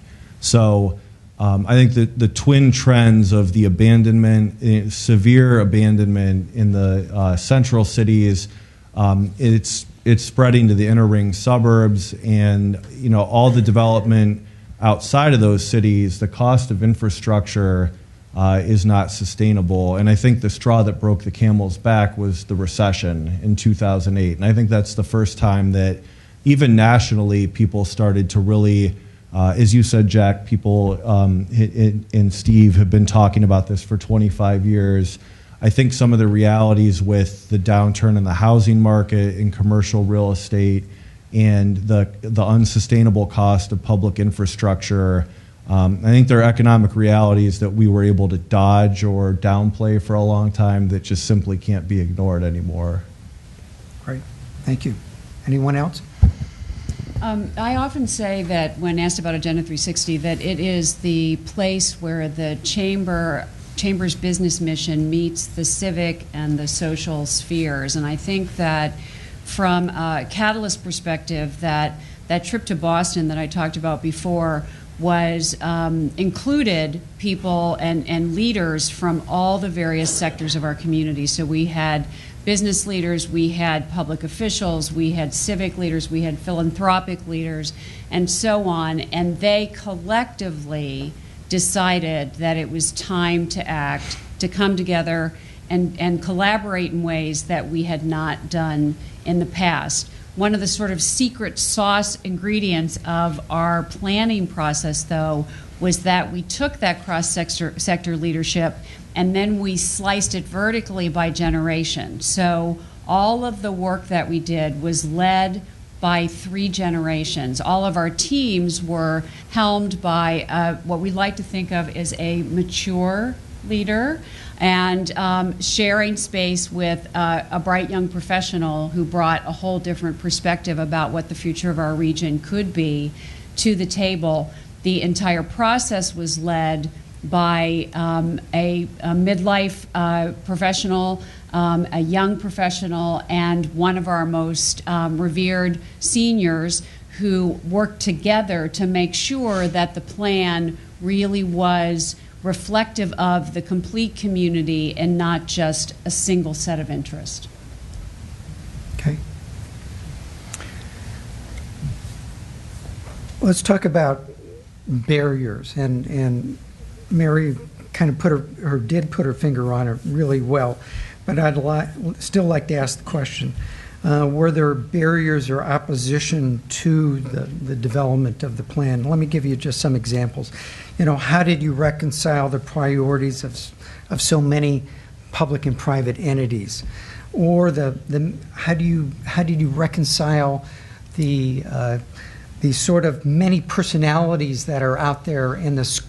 So I think that the twin trends of the abandonment, severe abandonment in the central cities, it's spreading to the inner ring suburbs, and all the development outside of those cities, the cost of infrastructure is not sustainable. And I think the straw that broke the camel's back was the recession in 2008. And I think that's the first time that even nationally people started to really, as you said, Jack, people and Steve have been talking about this for 25 years. I think some of the realities with the downturn in the housing market and commercial real estate and the unsustainable cost of public infrastructure. I think there are economic realities that we were able to dodge or downplay for a long time that just simply can't be ignored anymore. Great. Thank you. Anyone else? I often say that when asked about Agenda 360 that it is the place where the Chamber's business mission meets the civic and the social spheres. And I think that from a Catalyst perspective, that trip to Boston that I talked about before was included people and leaders from all the various sectors of our community. So we had business leaders, we had public officials, we had civic leaders, we had philanthropic leaders, and so on. And they collectively decided that it was time to act, to come together and collaborate in ways that we had not done in the past. One of the sort of secret sauce ingredients of our planning process, though, was that we took that cross-sector leadership and then we sliced it vertically by generation. So all of the work that we did was led by 3 generations. All of our teams were helmed by what we like to think of as a mature leader, and sharing space with a bright young professional who brought a whole different perspective about what the future of our region could be to the table. The entire process was led by a midlife professional, a young professional, and one of our most revered seniors who worked together to make sure that the plan really was reflective of the complete community and not just a single set of interest. Okay. Let's talk about barriers, and Mary kind of did put her finger on it really well, but I'd still like to ask the question. Were there barriers or opposition to the development of the plan? Let me give you just some examples. How did you reconcile the priorities of so many public and private entities? Or how did you reconcile the sort of many personalities that are out there in this,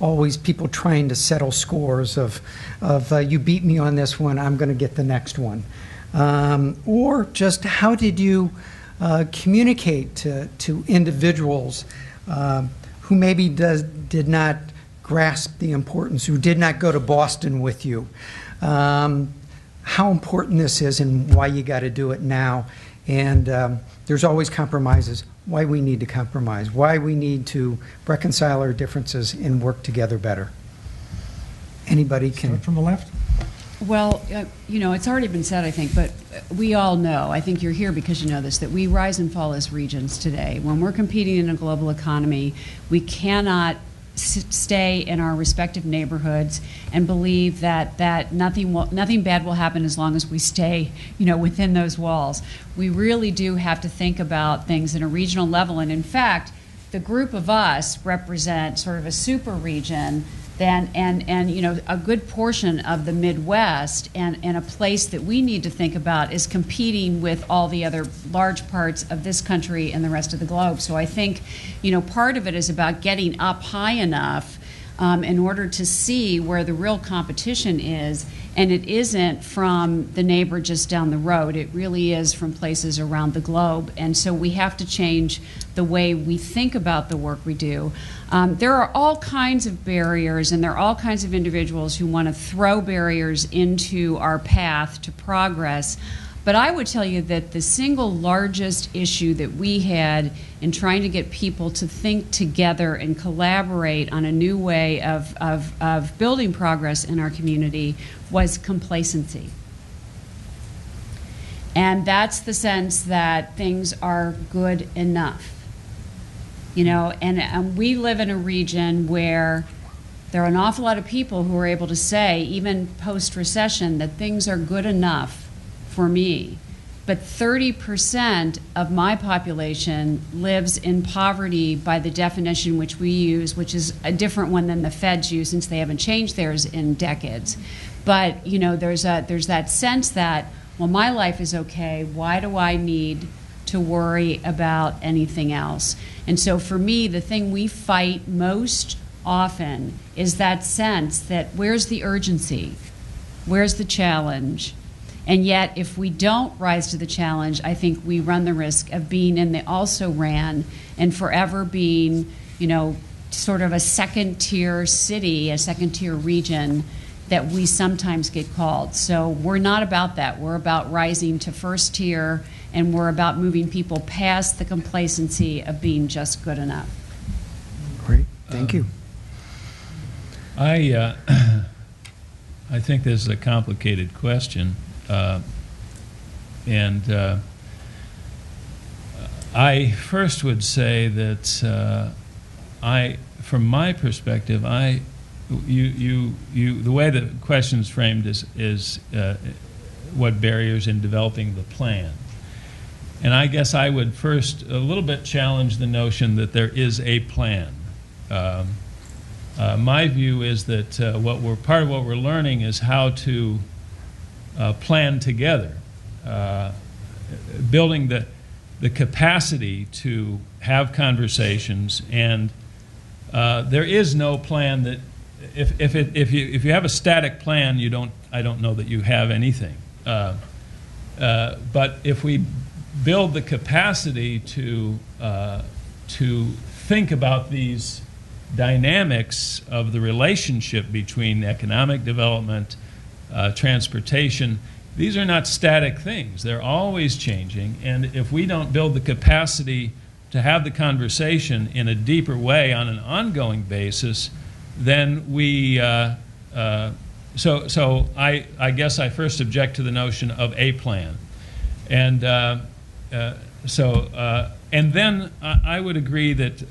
always people trying to settle scores of you beat me on this one, I'm going to get the next one. Or just how did you communicate to individuals who maybe did not grasp the importance, who did not go to Boston with you, how important this is and why you got to do it now. And there's always compromises, why we need to compromise, why we need to reconcile our differences and work together better. Anybody can. Start from the left. Well, it's already been said, I think, but we all know, I think you're here because you know this, that we rise and fall as regions today. When we're competing in a global economy, we cannot stay in our respective neighborhoods and believe that nothing bad will happen as long as we stay, within those walls. We really do have to think about things in a regional level, and in fact, the group of us represent sort of a super region and a good portion of the Midwest, and a place that we need to think about is competing with all the other large parts of this country and the rest of the globe. So I think, part of it is about getting up high enough in order to see where the real competition is, and it isn't from the neighbor just down the road. It really is from places around the globe, and so we have to change the way we think about the work we do. There are all kinds of barriers, and there are all kinds of individuals who want to throw barriers into our path to progress. But I would tell you that the single largest issue that we had in trying to get people to think together and collaborate on a new way of building progress in our community was complacency. And that's the sense that things are good enough. And we live in a region where there are an awful lot of people who are able to say, even post-recession, that things are good enough for me. But 30% of my population lives in poverty by the definition which we use, which is a different one than the feds use since they haven't changed theirs in decades. But there's that sense that, well, my life is okay. Why do I need to worry about anything else. And so for me, the thing we fight most often is that sense that where's the urgency? Where's the challenge? And yet, if we don't rise to the challenge, I think we run the risk of being in the also ran and forever being, sort of a second-tier city, a second-tier region that we sometimes get called. So we're not about that. We're about rising to first tier, and we're about moving people past the complacency of being just good enough. Great. Thank you. I think this is a complicated question. I first would say that from my perspective, the way the question is framed is what barriers in developing the plan. And I guess I would first a little bit challenge the notion that there is a plan. My view is that part of what we're learning is how to plan together, building the capacity to have conversations, and there is no plan that if you have a static plan, I don't know that you have anything. But if we build the capacity to think about these dynamics of the relationship between economic development, transportation, these are not static things. They're always changing. And if we don't build the capacity to have the conversation in a deeper way on an ongoing basis, then we... So I guess I first object to the notion of a plan. And and then I would agree that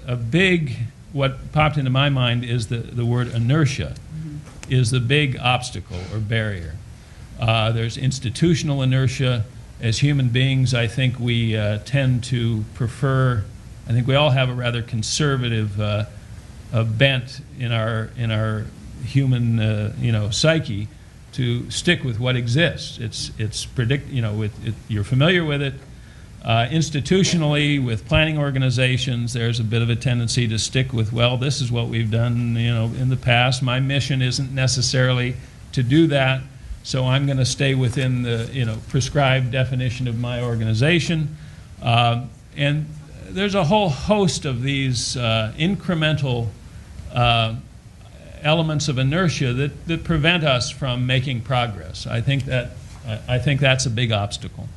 what popped into my mind is the word inertia is the big obstacle or barrier. There's institutional inertia. As human beings, I think we tend to prefer, I think we all have a rather conservative bent in our human psyche to stick with what exists. You're familiar with it. Institutionally, with planning organizations, there's a bit of a tendency to stick with, well, this is what we've done, in the past. My mission isn't necessarily to do that, so I'm going to stay within the, prescribed definition of my organization. And there's a whole host of these incremental elements of inertia that prevent us from making progress. I think that's a big obstacle.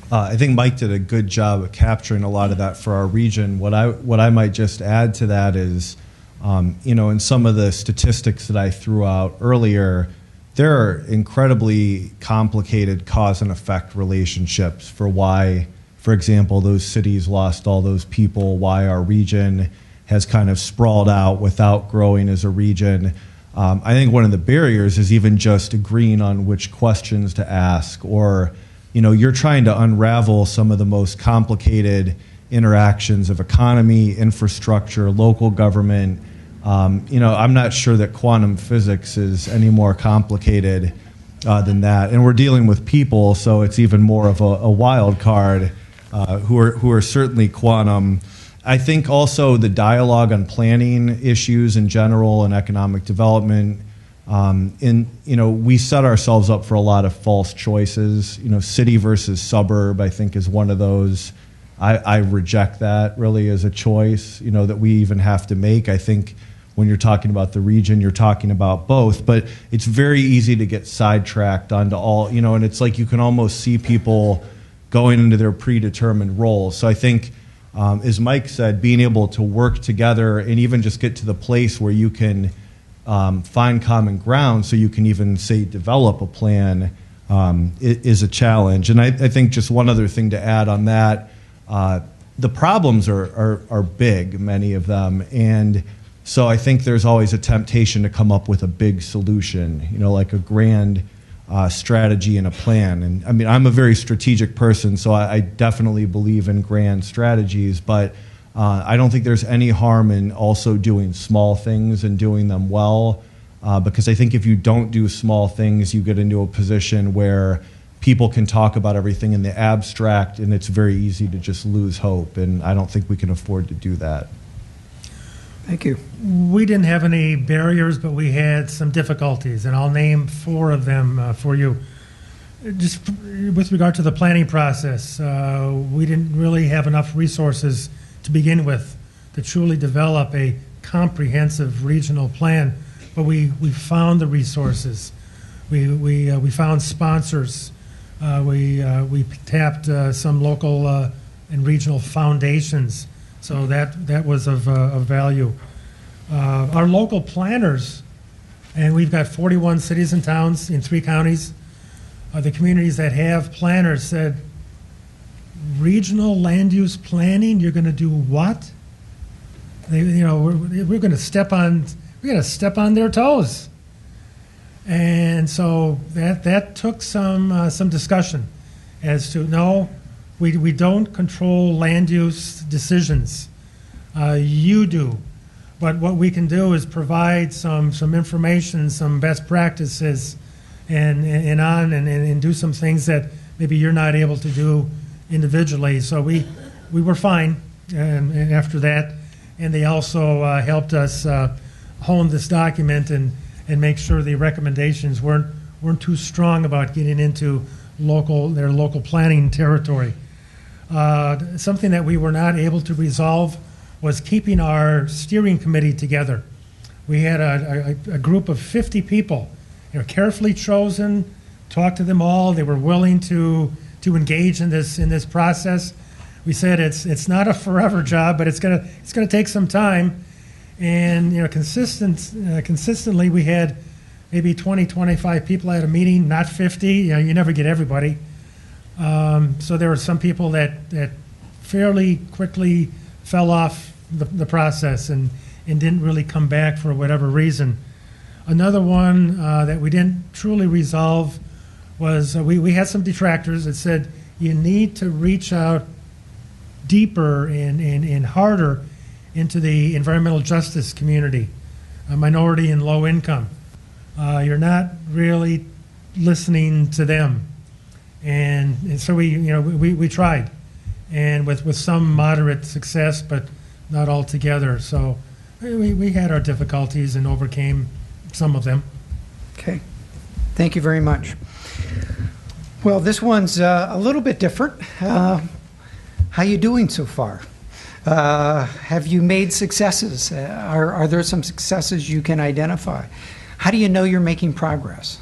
I think Mike did a good job of capturing a lot of that for our region. What I might just add to that is, in some of the statistics that I threw out earlier, there are incredibly complicated cause and effect relationships for why, for example, those cities lost all those people, why our region has kind of sprawled out without growing as a region. I think one of the barriers is even just agreeing on which questions to ask, or you're trying to unravel some of the most complicated interactions of economy, infrastructure, local government. I'm not sure that quantum physics is any more complicated than that. And we're dealing with people, so it's even more of a wild card who are certainly quantum. I think also the dialogue on planning issues in general and economic development, we set ourselves up for a lot of false choices. City versus suburb, I think, is one of those. I reject that really as a choice, that we even have to make. I think when you're talking about the region, you're talking about both, but it's very easy to get sidetracked onto all, and it's like you can almost see people going into their predetermined roles. So I think, as Mike said, being able to work together and even just get to the place where you can find common ground so you can even, say, develop a plan is a challenge. And I think just one other thing to add on that, the problems are big, many of them, and so I think there's always a temptation to come up with a big solution, like a grand strategy and a plan. And I mean, I'm a very strategic person, so I definitely believe in grand strategies, but I don't think there's any harm in also doing small things and doing them well, because I think if you don't do small things, you get into a position where people can talk about everything in the abstract, and it's very easy to just lose hope, and I don't think we can afford to do that. Thank you. We didn't have any barriers, but we had some difficulties, and I'll name 4 of them for you. Just with regard to the planning process, we didn't really have enough resources to begin with to truly develop a comprehensive regional plan, but we found the resources. We found sponsors. We tapped some local and regional foundations, so that was of value. Our local planners, and we've got 41 cities and towns in 3 counties. The communities that have planners said, regional land use planning, you're going to do what? We're going to step on their toes. And so that took some discussion as to, no, we don't control land use decisions. You do. But what we can do is provide some information, some best practices, and do some things that maybe you're not able to do individually. So we were fine and after that, and they also helped us hone this document and make sure the recommendations weren't too strong about getting into their local planning territory. Something that we were not able to resolve was keeping our steering committee together. We had a group of 50 people. They were carefully chosen, talked to them all. They were willing to engage in this process. We said it's not a forever job, but it's gonna take some time. And consistently we had maybe 20, 25 people at a meeting, not 50. You never get everybody. So there were some people that fairly quickly fell off the process and didn't really come back for whatever reason. Another one that we didn't truly resolve was we had some detractors that said you need to reach out deeper and harder into the environmental justice community, minority and low income. You're not really listening to them. And so we tried, and with some moderate success, but not altogether. So we had our difficulties and overcame some of them. Okay. Thank you very much. Well, this one's a little bit different. How you doing so far? Have you made successes? Are there some successes you can identify? How do you know you're making progress?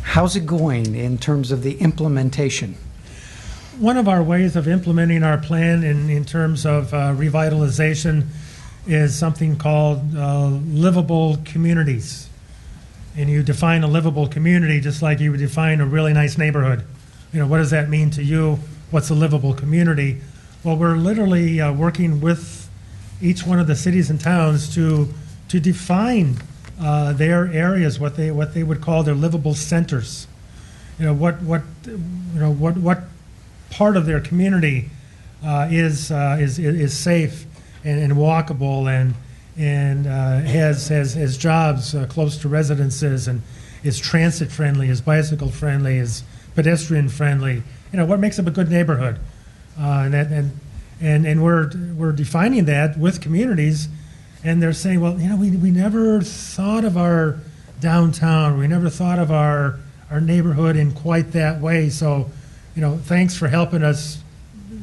How's it going in terms of the implementation? One of our ways of implementing our plan in terms of revitalization is something called livable communities. And you define a livable community just like you would define a really nice neighborhood. What does that mean to you? What's a livable community? Well, we're literally working with each one of the cities and towns to define their areas, what they would call their livable centers. What part of their community is safe and walkable and has jobs close to residences and is transit friendly, is bicycle friendly, is pedestrian friendly. What makes up a good neighborhood, and we're defining that with communities, and they're saying, well, we never thought of our downtown, we never thought of our neighborhood in quite that way. So, thanks for helping us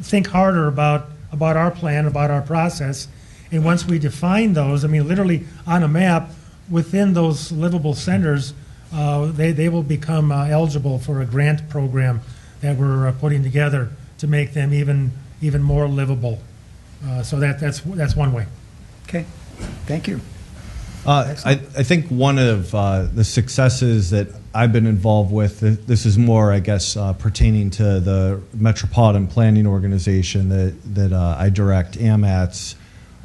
think harder about our plan, about our process. And once we define those, literally on a map within those livable centers, they will become eligible for a grant program that we're putting together to make them even more livable. So that's one way. Okay, thank you. I think one of the successes that I've been involved with, this is more, I guess, pertaining to the Metropolitan Planning Organization that I direct, AMATS.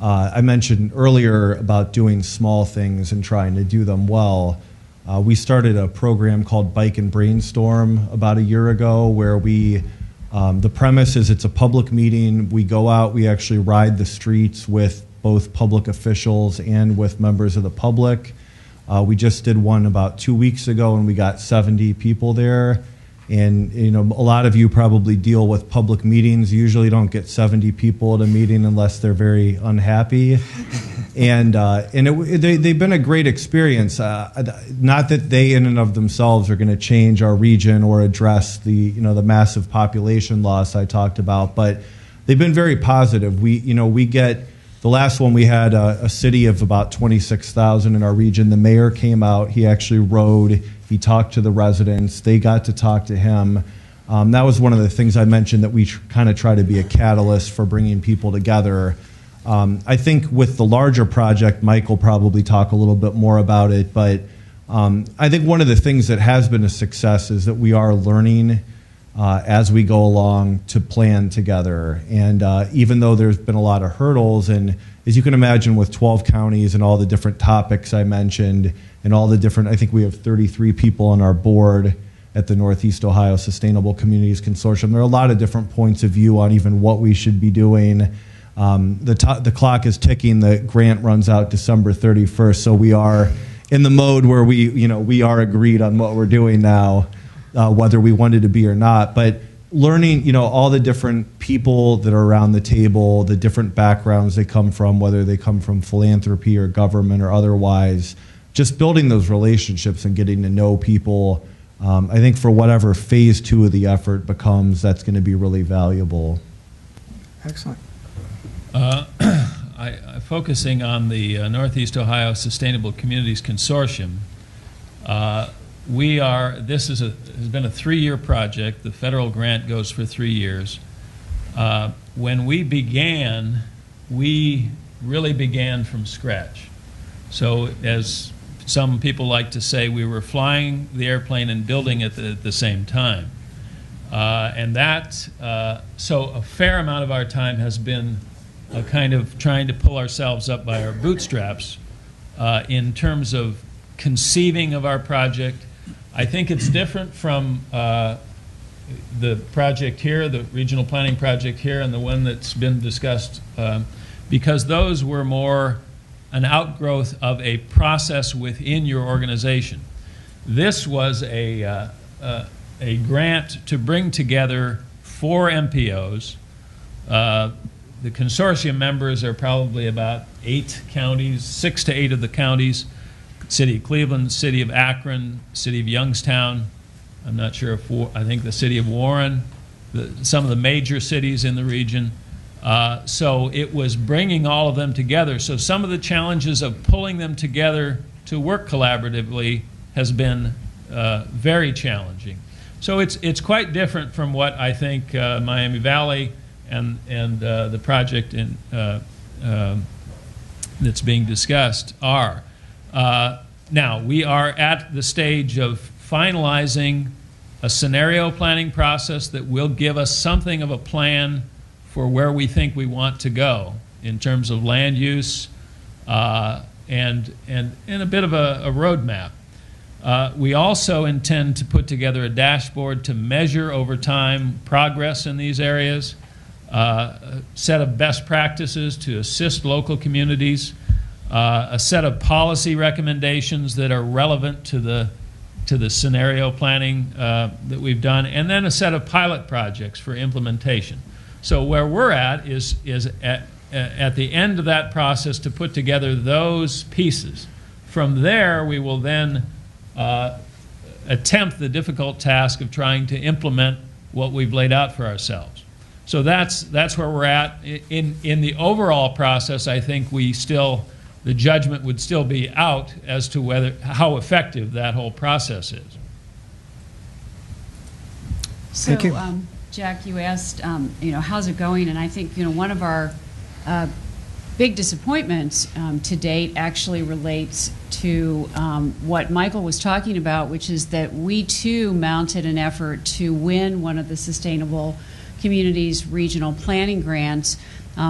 I mentioned earlier about doing small things and trying to do them well. We started a program called Bike and Brainstorm about a year ago where the premise is it's a public meeting. We go out, we actually ride the streets with both public officials and with members of the public. We just did one about 2 weeks ago, and we got 70 people there. And a lot of you probably deal with public meetings. You usually don't get 70 people at a meeting unless they're very unhappy. And they've been a great experience. Not that they in and of themselves are going to change our region or address the massive population loss I talked about, but they've been very positive. We get the last one, we had a city of about 26,000 in our region. The mayor came out. He actually rode. He talked to the residents. They got to talk to him. That was one of the things I mentioned, that we kind of try to be a catalyst for bringing people together. I think with the larger project, Mike will probably talk a little bit more about it, but I think one of the things that has been a success is that we are learning as we go along to plan together. And even though there's been a lot of hurdles, and as you can imagine with 12 counties and all the different topics I mentioned, and all the different, I think we have 33 people on our board at the Northeast Ohio Sustainable Communities Consortium. There are a lot of different points of view on even what we should be doing. The clock is ticking. The grant runs out December 31st, so we are in the mode where we are agreed on what we're doing now, whether we wanted to be or not. But learning, all the different people that are around the table, the different backgrounds they come from, whether they come from philanthropy or government or otherwise, just building those relationships and getting to know people, I think for whatever phase 2 of the effort becomes, that's going to be really valuable. Excellent. Focusing on the Northeast Ohio Sustainable Communities Consortium, this has been a 3-year project. The federal grant goes for 3 years. When we began, we really began from scratch. So as some people like to say, we were flying the airplane and building it at the same time. So a fair amount of our time has been kind of trying to pull ourselves up by our bootstraps in terms of conceiving of our project. I think it's different from the project here, the regional planning project here, and the one that's been discussed, because those were more an outgrowth of a process within your organization. This was a grant to bring together 4 MPOs. The consortium members are probably about 8 counties, 6 to 8 of the counties: City of Cleveland, City of Akron, City of Youngstown. I'm not sure if, I think the City of Warren, some of the major cities in the region. So it was bringing all of them together. So some of the challenges of pulling them together to work collaboratively has been very challenging. So it's quite different from what I think Miami Valley and the project that's being discussed are. Now, we are at the stage of finalizing a scenario planning process that will give us something of a plan for where we think we want to go in terms of land use and a bit of a roadmap. We also intend to put together a dashboard to measure over time progress in these areas, a set of best practices to assist local communities, a set of policy recommendations that are relevant to the scenario planning that we've done, and then a set of pilot projects for implementation. So where we're at is at the end of that process to put together those pieces. From there, we will then attempt the difficult task of trying to implement what we've laid out for ourselves. So that's where we're at. In the overall process, I think the judgment would still be out as to how effective that whole process is. So, Thank you. Jack, you asked, how's it going? And I think, one of our big disappointments to date actually relates to what Michael was talking about, which is that we too mounted an effort to win one of the Sustainable Communities Regional Planning Grants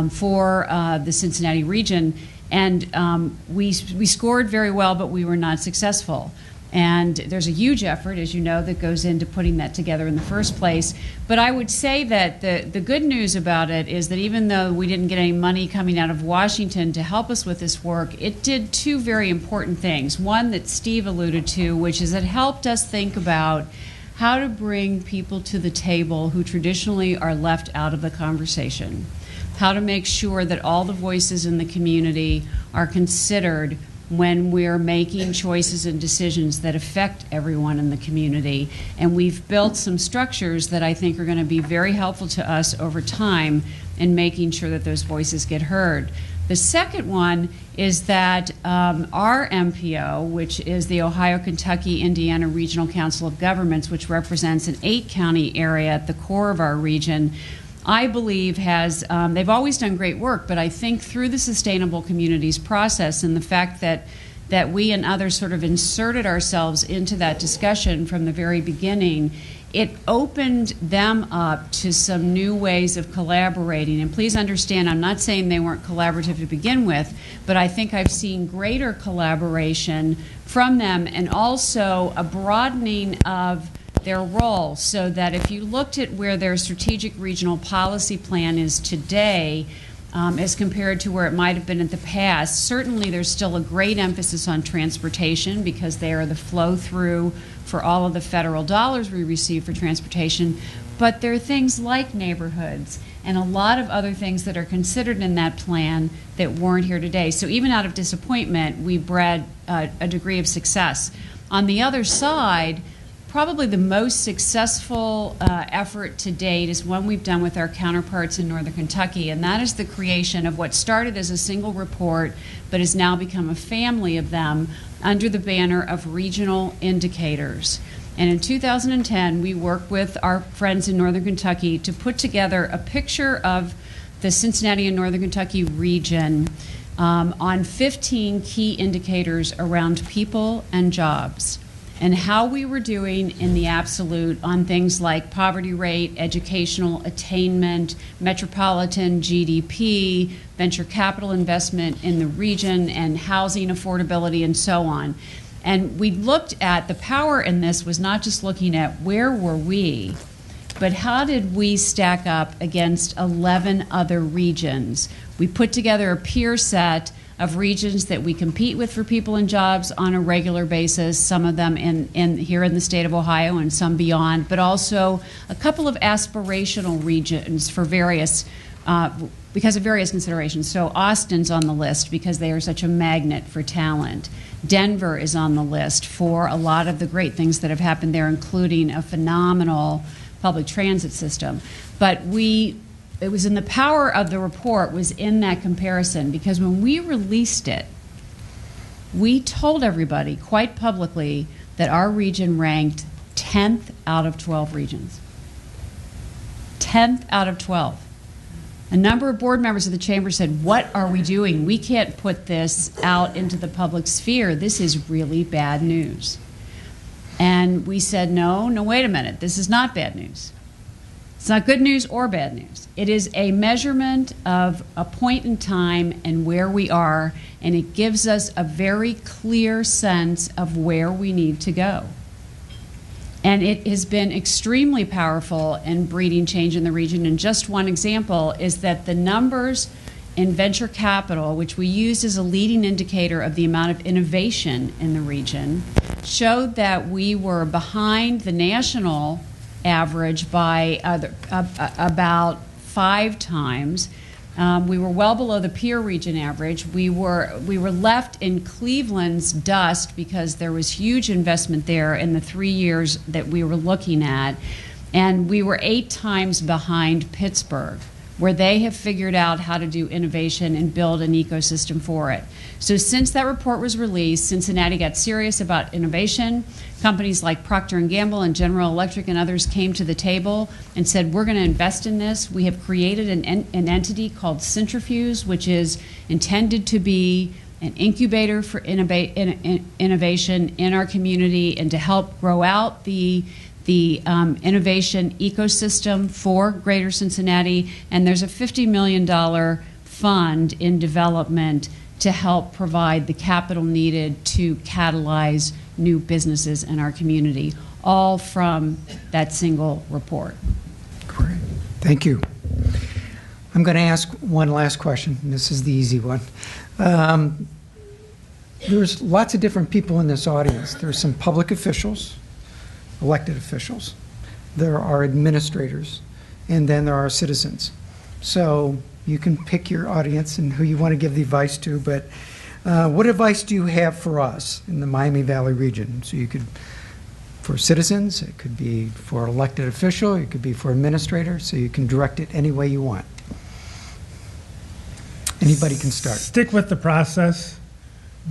for the Cincinnati region. And we scored very well, but we were not successful. And there's a huge effort, as you know, that goes into putting that together in the first place. But I would say that the good news about it is that even though we didn't get any money coming out of Washington to help us with this work, it did two very important things. One that Steve alluded to, which is it helped us think about how to bring people to the table who traditionally are left out of the conversation, how to make sure that all the voices in the community are considered when we're making choices and decisions that affect everyone in the community. And we've built some structures that I think are going to be very helpful to us over time in making sure that those voices get heard. The second one is that our MPO, which is the Ohio, Kentucky, Indiana Regional Council of Governments, which represents an 8-county area at the core of our region, I believe has, they've always done great work, but I think through the Sustainable Communities process and the fact that we and others sort of inserted ourselves into that discussion from the very beginning, it opened them up to some new ways of collaborating. And please understand, I'm not saying they weren't collaborative to begin with, but I think I've seen greater collaboration from them and also a broadening of their role, so that if you looked at where their strategic regional policy plan is today as compared to where it might have been in the past, certainly there's still a great emphasis on transportation because they are the flow through for all of the federal dollars we receive for transportation, but there are things like neighborhoods and a lot of other things that are considered in that plan that weren't here today. So even out of disappointment, we bred a degree of success. On the other side, probably the most successful effort to date is one we've done with our counterparts in Northern Kentucky, and that is the creation of what started as a single report but has now become a family of them under the banner of regional indicators. And in 2010, we worked with our friends in Northern Kentucky to put together a picture of the Cincinnati and Northern Kentucky region on 15 key indicators around people and jobs, and how we were doing in the absolute on things like poverty rate, educational attainment, metropolitan GDP, venture capital investment in the region, and housing affordability, and so on. And we looked at the power in this was not just looking at where were we, but how did we stack up against 11 other regions. We put together a peer set of regions that we compete with for people and jobs on a regular basis, some of them here in the state of Ohio and some beyond, but also a couple of aspirational regions for various, because of various considerations. So Austin's on the list because they are such a magnet for talent. Denver is on the list for a lot of the great things that have happened there, including a phenomenal public transit system. But it was in the power of the report was in that comparison, because when we released it, we told everybody quite publicly that our region ranked 10th out of 12 regions. 10th out of 12. A number of board members of the chamber said, what are we doing? We can't put this out into the public sphere. This is really bad news. And we said, no, wait a minute. This is not bad news. It's not good news or bad news. It is a measurement of a point in time and where we are, and it gives us a very clear sense of where we need to go. And it has been extremely powerful in breeding change in the region. And just one example is that the numbers in venture capital, which we used as a leading indicator of the amount of innovation in the region, showed that we were behind the national average by about 5 times. We were well below the peer region average. We were left in Cleveland's dust because there was huge investment there in the 3 years that we were looking at, and we were 8 times behind Pittsburgh, where they have figured out how to do innovation and build an ecosystem for it. So since that report was released, Cincinnati got serious about innovation. Companies like Procter & Gamble and General Electric and others came to the table and said, we're going to invest in this. We have created an entity called Centrifuge, which is intended to be an incubator for innovation in our community and to help grow out the innovation ecosystem for Greater Cincinnati. And there's a $50 million fund in development to help provide the capital needed to catalyze new businesses in our community, all from that single report. Great. Thank you. I'm going to ask one last question, and this is the easy one. There's lots of different people in this audience. There's some public officials, elected officials. There are administrators, and then there are citizens. So you can pick your audience and who you want to give the advice to, but what advice do you have for us in the Miami Valley region? So you could, for citizens, it could be for elected official, it could be for administrator, so you can direct it any way you want. Anybody can start. Stick with the process.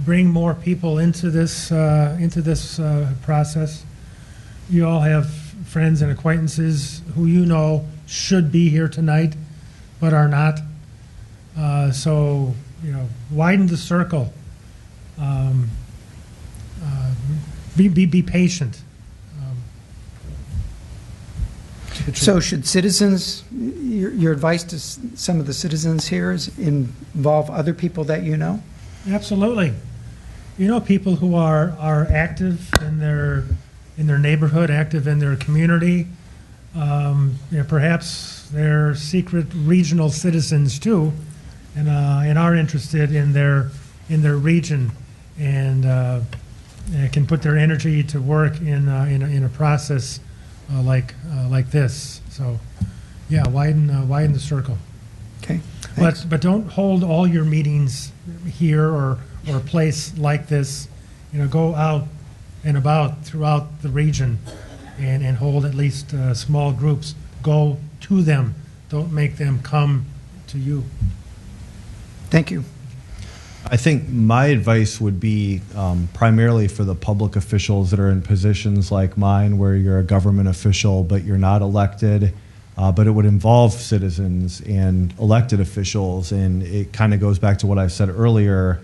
Bring more people into this process. You all have friends and acquaintances who you know should be here tonight, but are not. So widen the circle. Be patient. So should citizens, your advice to some of the citizens here is involve other people that you know? Absolutely. You know, people who are active in their neighborhood, active in their community. Perhaps they're secret regional citizens too, and are interested in their region, and can put their energy to work in a process like this. So, yeah, widen the circle. Okay. Thanks. But don't hold all your meetings here or a place like this. Go out and about throughout the region and hold at least small groups. Go to them. Don't make them come to you. Thank you. I think my advice would be primarily for the public officials that are in positions like mine, where you're a government official but you're not elected, but it would involve citizens and elected officials, and it kind of goes back to what I said earlier.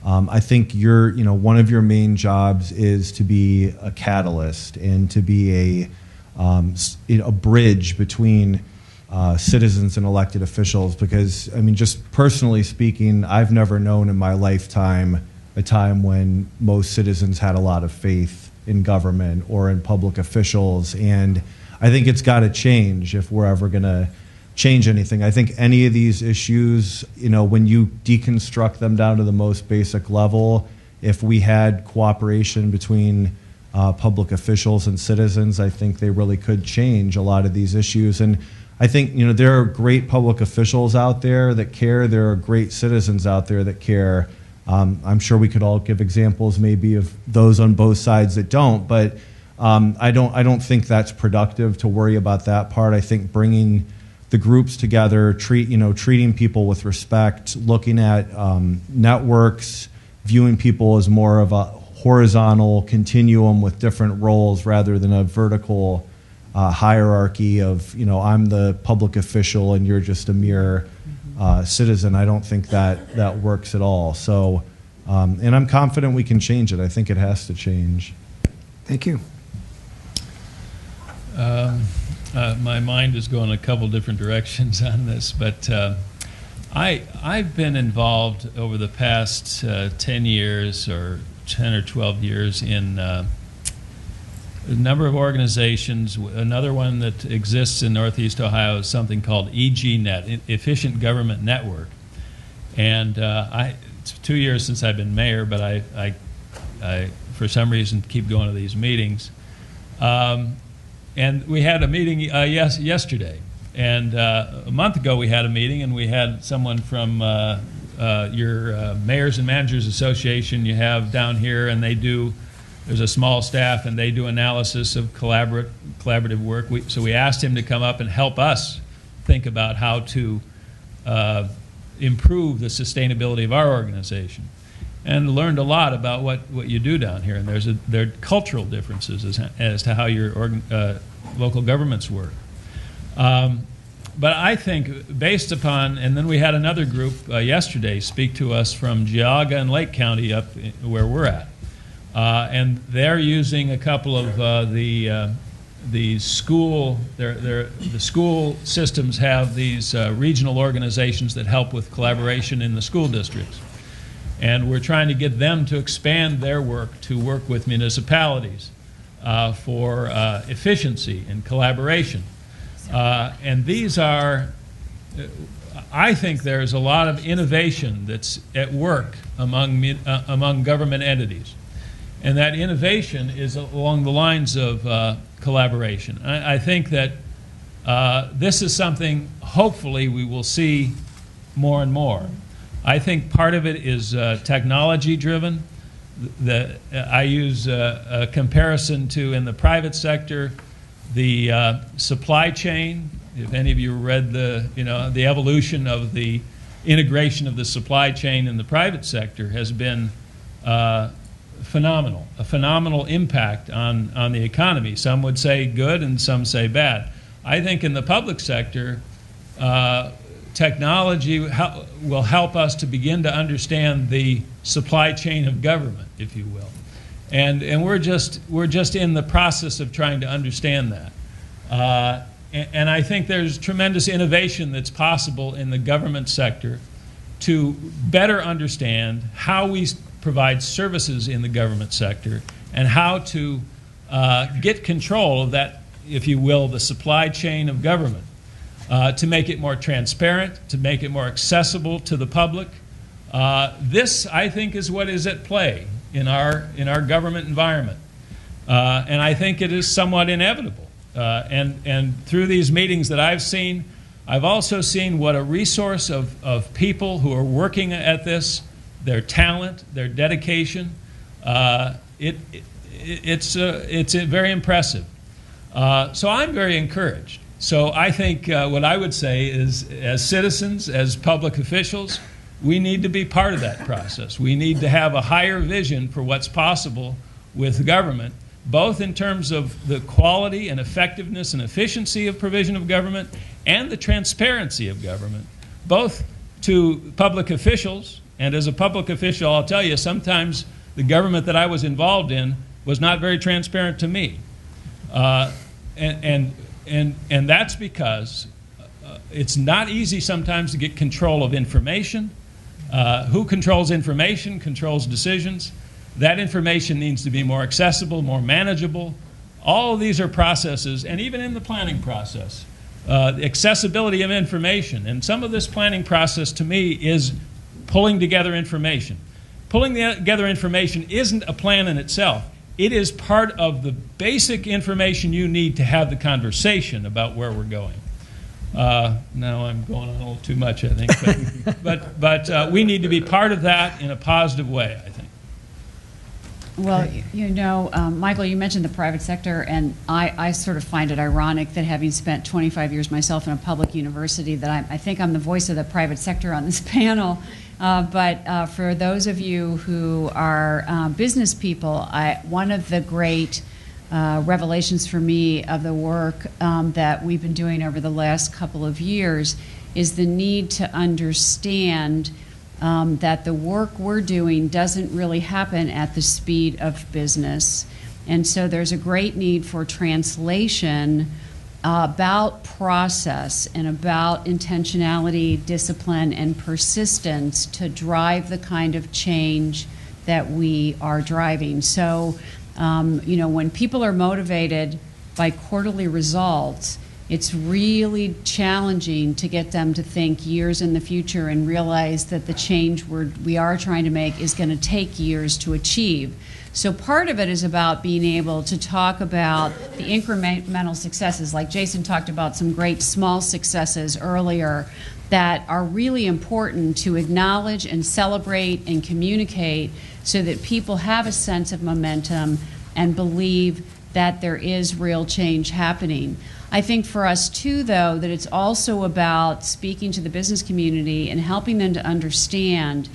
I think one of your main jobs is to be a catalyst and to be a bridge between citizens and elected officials, because, just personally speaking, I've never known in my lifetime a time when most citizens had a lot of faith in government or in public officials, and I think it's got to change if we're ever going to change anything. I think any of these issues, when you deconstruct them down to the most basic level, if we had cooperation between public officials and citizens, I think they really could change a lot of these issues. And I think, there are great public officials out there that care. There are great citizens out there that care. I'm sure we could all give examples maybe of those on both sides that don't, but I don't think that's productive to worry about that part. I think bringing the groups together, treating people with respect, looking at networks, viewing people as more of a horizontal continuum with different roles rather than a vertical hierarchy of, I'm the public official and you're just a mere citizen. I don't think that works at all. So, and I'm confident we can change it. I think it has to change. Thank you. My mind is going a couple different directions on this, but I've been involved over the past 10 years or 10 or 12 years in a number of organizations. Another one that exists in Northeast Ohio is something called EGNet, Efficient Government Network. And it's 2 years since I've been mayor, but I for some reason keep going to these meetings. And we had a meeting yesterday, and a month ago we had a meeting, and we had someone from your Mayors and Managers Association you have down here, and there's a small staff, and they do analysis of collaborative work. So we asked him to come up and help us think about how to improve the sustainability of our organization, and learned a lot about what you do down here. And there are cultural differences as to how your local governments work. But I think based upon, and then we had another group yesterday speak to us from Geauga and Lake County up where we're at. And they're using a couple of the school systems have these regional organizations that help with collaboration in the school districts. And we're trying to get them to expand their work to work with municipalities for efficiency and collaboration. And these are, I think there's a lot of innovation that's at work among government entities. And that innovation is along the lines of collaboration. I think that this is something, hopefully, we will see more and more. I think part of it is technology-driven. I use a comparison to, in the private sector, the supply chain. If any of you read the evolution of the integration of the supply chain in the private sector has been phenomenal, a phenomenal impact on the economy. Some would say good and some say bad. I think in the public sector, technology will help us to begin to understand the supply chain of government, if you will, and we're just in the process of trying to understand that. And I think there's tremendous innovation that's possible in the government sector to better understand how we provide services in the government sector and how to get control of that, if you will, the supply chain of government. To make it more transparent, to make it more accessible to the public. This, I think, is what is at play in our government environment. And I think it is somewhat inevitable. And through these meetings that I've seen, I've also seen what a resource of people who are working at this, their talent, their dedication. It's very impressive. So I'm very encouraged. So I think what I would say is, as citizens, as public officials, we need to be part of that process. We need to have a higher vision for what's possible with government, both in terms of the quality and effectiveness and efficiency of provision of government and the transparency of government, both to public officials. And as a public official, I'll tell you, sometimes the government that I was involved in was not very transparent to me. And that's because it's not easy sometimes to get control of information. Who controls information controls decisions. That information needs to be more accessible, more manageable. All of these are processes, and even in the planning process, accessibility of information. And some of this planning process, to me, is pulling together information. Pulling together information isn't a plan in itself. It is part of the basic information you need to have the conversation about where we're going. Now I'm going on a little too much, I think, but we need to be part of that in a positive way, I think. Well, Michael, you mentioned the private sector, and I sort of find it ironic that, having spent 25 years myself in a public university, that I think I'm the voice of the private sector on this panel. But for those of you who are business people, one of the great revelations for me of the work that we've been doing over the last couple of years is the need to understand that the work we're doing doesn't really happen at the speed of business. And so there's a great need for translation about process and about intentionality, discipline, and persistence to drive the kind of change that we are driving. So, when people are motivated by quarterly results, it's really challenging to get them to think years in the future and realize that the change we are trying to make is going to take years to achieve. So part of it is about being able to talk about the incremental successes, like Jason talked about some great small successes earlier that are really important to acknowledge and celebrate and communicate so that people have a sense of momentum and believe that there is real change happening. I think for us too, though, that it's also about speaking to the business community and helping them to understand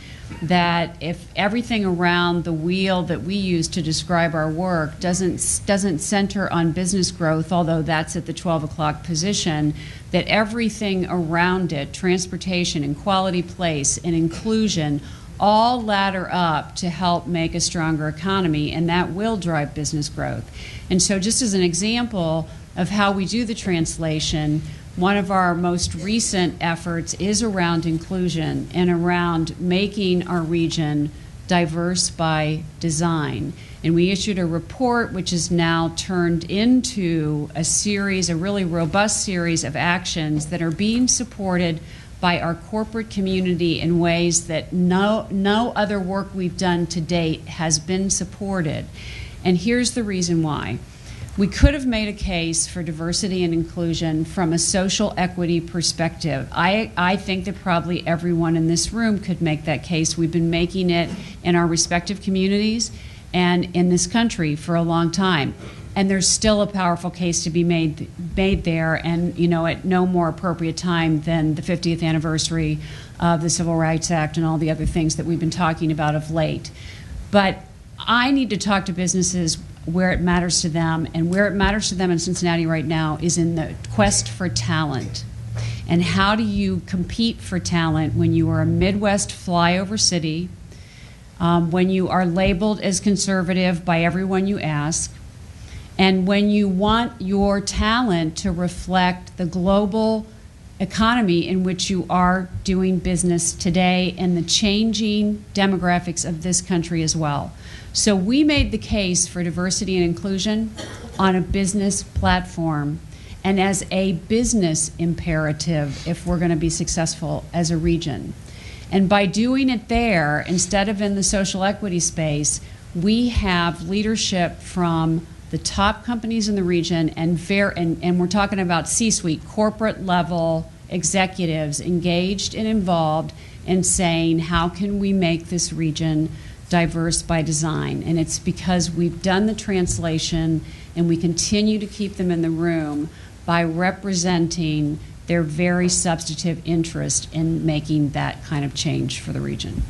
that if everything around the wheel that we use to describe our work doesn't center on business growth, although that's at the 12 o'clock position, that everything around it, transportation and quality place and inclusion, all ladder up to help make a stronger economy, and that will drive business growth. And so just as an example of how we do the translation, one of our most recent efforts is around inclusion and around making our region diverse by design. And we issued a report which is now turned into a really robust series of actions that are being supported by our corporate community in ways that no other work we've done to date has been supported. And here's the reason why. We could have made a case for diversity and inclusion from a social equity perspective. I think that probably everyone in this room could make that case. We've been making it in our respective communities and in this country for a long time. And there's still a powerful case to be made there, and at no more appropriate time than the 50th anniversary of the Civil Rights Act and all the other things that we've been talking about of late. But I need to talk to businesses where it matters to them, and where it matters to them in Cincinnati right now is in the quest for talent. And how do you compete for talent when you are a Midwest flyover city, when you are labeled as conservative by everyone you ask, and when you want your talent to reflect the global economy in which you are doing business today and the changing demographics of this country as well. So we made the case for diversity and inclusion on a business platform and as a business imperative if we're going to be successful as a region. And by doing it there, instead of in the social equity space, we have leadership from the top companies in the region, and we're talking about C-suite, corporate level executives engaged and involved in saying, how can we make this region diverse by design? And it's because we've done the translation and we continue to keep them in the room by representing their very substantive interest in making that kind of change for the region.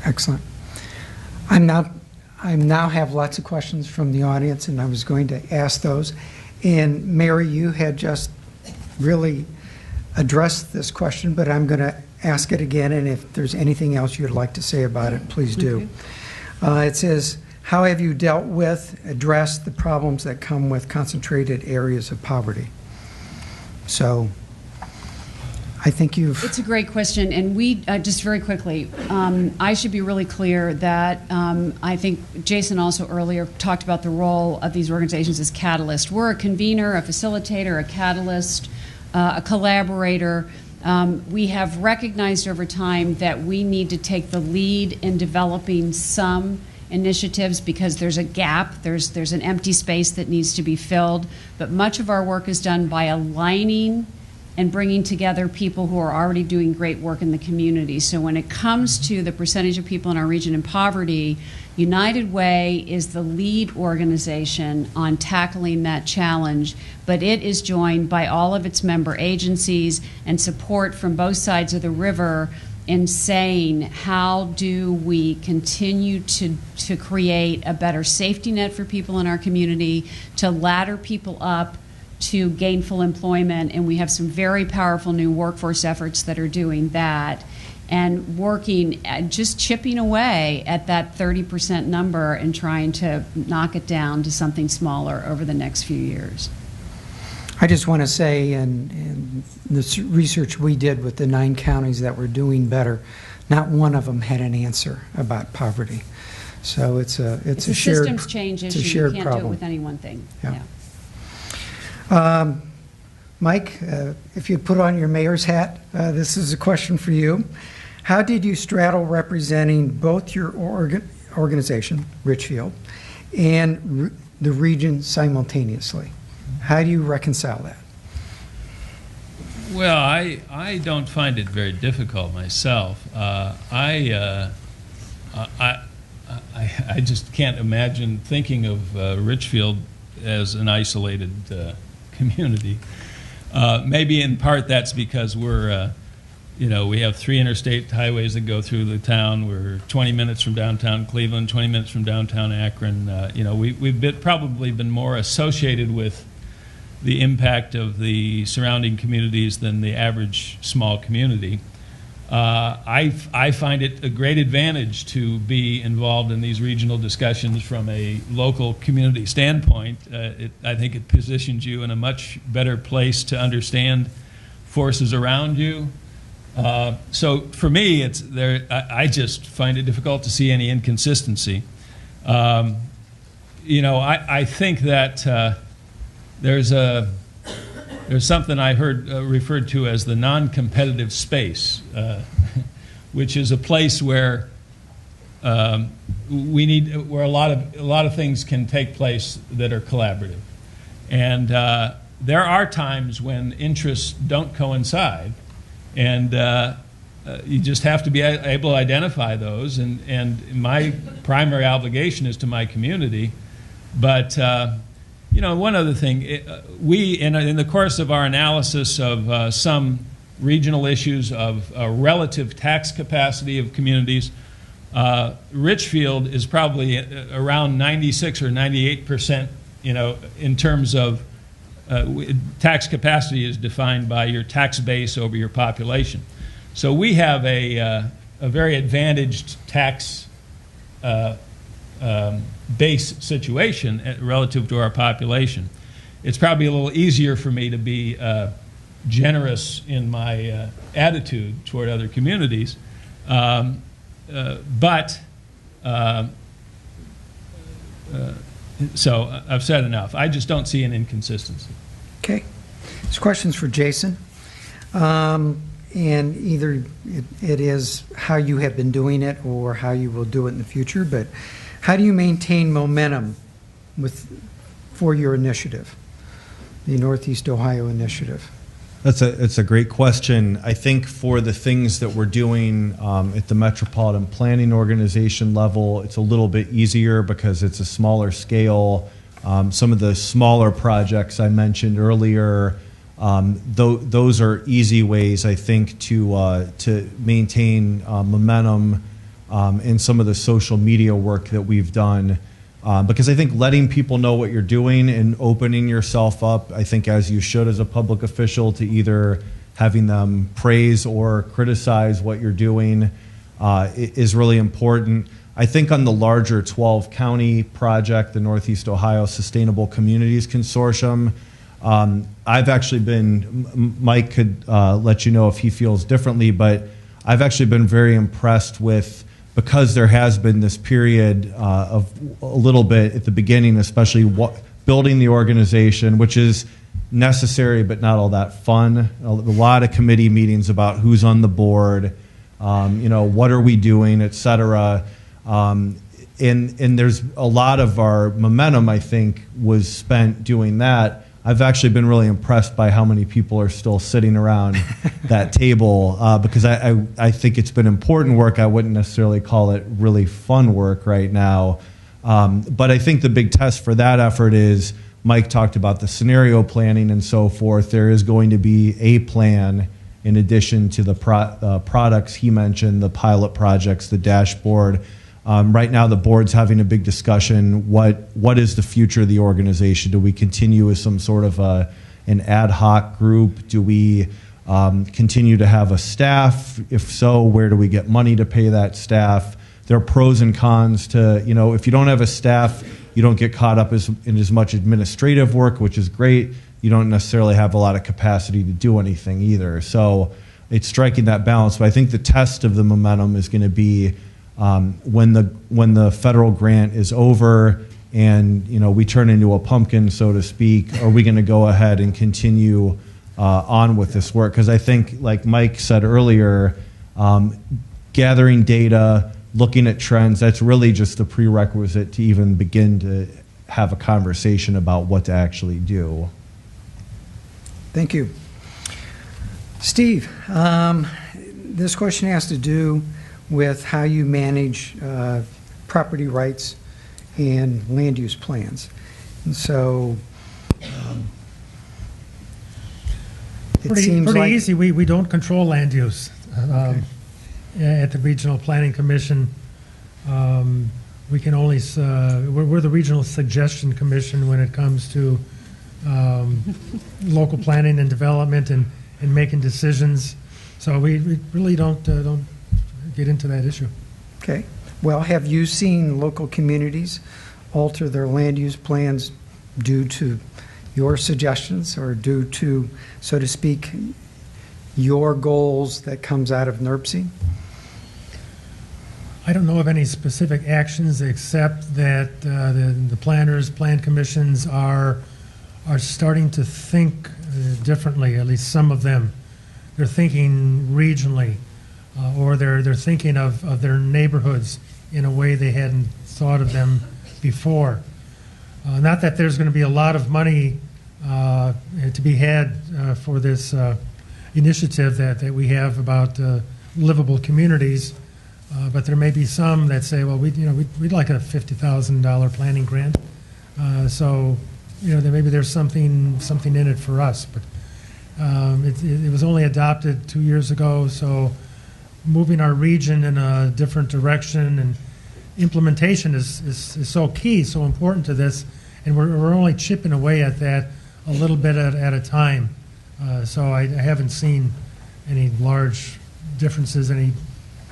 Excellent. I now have lots of questions from the audience, and I was going to ask those. And Mary, you had just really addressed this question, but I'm going to ask it again, and if there's anything else you'd like to say about it, please do. It says, how have you dealt with, addressed the problems that come with concentrated areas of poverty? So I think It's a great question, and we, just very quickly, I should be really clear that I think Jason also earlier talked about the role of these organizations as catalysts. We're a convener, a facilitator, a catalyst, a collaborator. We have recognized over time that we need to take the lead in developing some initiatives because there's a gap, there's an empty space that needs to be filled, but much of our work is done by aligning and bringing together people who are already doing great work in the community. So when it comes to the percentage of people in our region in poverty, United Way is the lead organization on tackling that challenge, but it is joined by all of its member agencies and support from both sides of the river in saying, how do we continue to create a better safety net for people in our community, to ladder people up to gainful employment, and we have some very powerful new workforce efforts that are doing that, and working, just chipping away at that 30% number and trying to knock it down to something smaller over the next few years. I just want to say, in the research we did with the 9 counties that were doing better, not one of them had an answer about poverty. So it's a shared, systems change issue. It's a shared you can't problem. do it with any one thing. Yeah. Mike, if you put on your mayor's hat, this is a question for you. How did you straddle representing both your organization, Richfield, and the region simultaneously? How do you reconcile that? Well, I don't find it very difficult myself. I just can't imagine thinking of Richfield as an isolated community. Maybe in part that's because we're, we have 3 interstate highways that go through the town. We're 20 minutes from downtown Cleveland, 20 minutes from downtown Akron. We've probably been more associated with the impact of the surrounding communities than the average small community. I find it a great advantage to be involved in these regional discussions from a local community standpoint. I think it positions you in a much better place to understand forces around you. So for me, I just find it difficult to see any inconsistency. I think that there's something I heard referred to as the non-competitive space, which is a place where where a lot of things can take place that are collaborative, and there are times when interests don't coincide, and you just have to be able to identify those. And my primary obligation is to my community, but. One other thing, we, in the course of our analysis of some regional issues of relative tax capacity of communities, Richfield is probably around 96 or 98%, in terms of tax capacity is defined by your tax base over your population. So we have a very advantaged tax base situation relative to our population. It's probably a little easier for me to be generous in my attitude toward other communities, so I've said enough. I just don't see an inconsistency. Okay. This question's for Jason. And either it is how you have been doing it or how you will do it in the future, but how do you maintain momentum for your initiative, the Northeast Ohio Initiative? It's a great question. I think for the things that we're doing at the Metropolitan Planning Organization level, it's a little bit easier because it's a smaller scale. Some of the smaller projects I mentioned earlier, those are easy ways, I think, to maintain momentum in some of the social media work that we've done. Because I think letting people know what you're doing and opening yourself up, I think as you should as a public official, to either having them praise or criticize what you're doing is really important. I think on the larger 12-county project, the Northeast Ohio Sustainable Communities Consortium, I've actually been, Mike could let you know if he feels differently, but I've actually been very impressed with, because there has been this period of a little bit at the beginning, especially building the organization, which is necessary but not all that fun. A lot of committee meetings about who's on the board, what are we doing, et cetera. And there's a lot of our momentum, I think, was spent doing that. I've actually been really impressed by how many people are still sitting around that table because I think it's been important work. I wouldn't necessarily call it really fun work right now. But I think the big test for that effort is, Mike talked about the scenario planning and so forth. There is going to be a plan in addition to the products he mentioned, the pilot projects, the dashboard. Right now, the board's having a big discussion. What is the future of the organization? Do we continue as some sort of an ad hoc group? Do we continue to have a staff? If so, where do we get money to pay that staff? There are pros and cons to, if you don't have a staff, you don't get caught up in as much administrative work, which is great. You don't necessarily have a lot of capacity to do anything either. So it's striking that balance. But I think the test of the momentum is going to be when the federal grant is over and we turn into a pumpkin, so to speak, are we going to go ahead and continue on with this work? Because I think, like Mike said earlier, gathering data, looking at trends, that's really just the prerequisite to even begin to have a conversation about what to actually do. Thank you. Steve, this question has to do with how you manage property rights and land use plans. And so it seems pretty like easy. We don't control land use Okay. at the Regional Planning Commission. We can only, we're the Regional Suggestion Commission when it comes to local planning and development and making decisions. So we really don't get into that issue. Okay. Well, have you seen local communities alter their land use plans due to your suggestions or due to, so to speak, your goals that comes out of NVRPC? I don't know of any specific actions except that the planners, plan commissions are starting to think differently, at least some of them. They're thinking regionally, or they're thinking of their neighborhoods in a way they hadn't thought of them before. Not that there's going to be a lot of money to be had for this initiative that we have about livable communities, but there may be some that say, well, we'd like a $50,000 planning grant. So maybe there's something in it for us. But it was only adopted 2 years ago, so moving our region in a different direction and implementation is so key, so important to this, and we're only chipping away at that a little bit at a time. So I haven't seen any large differences, any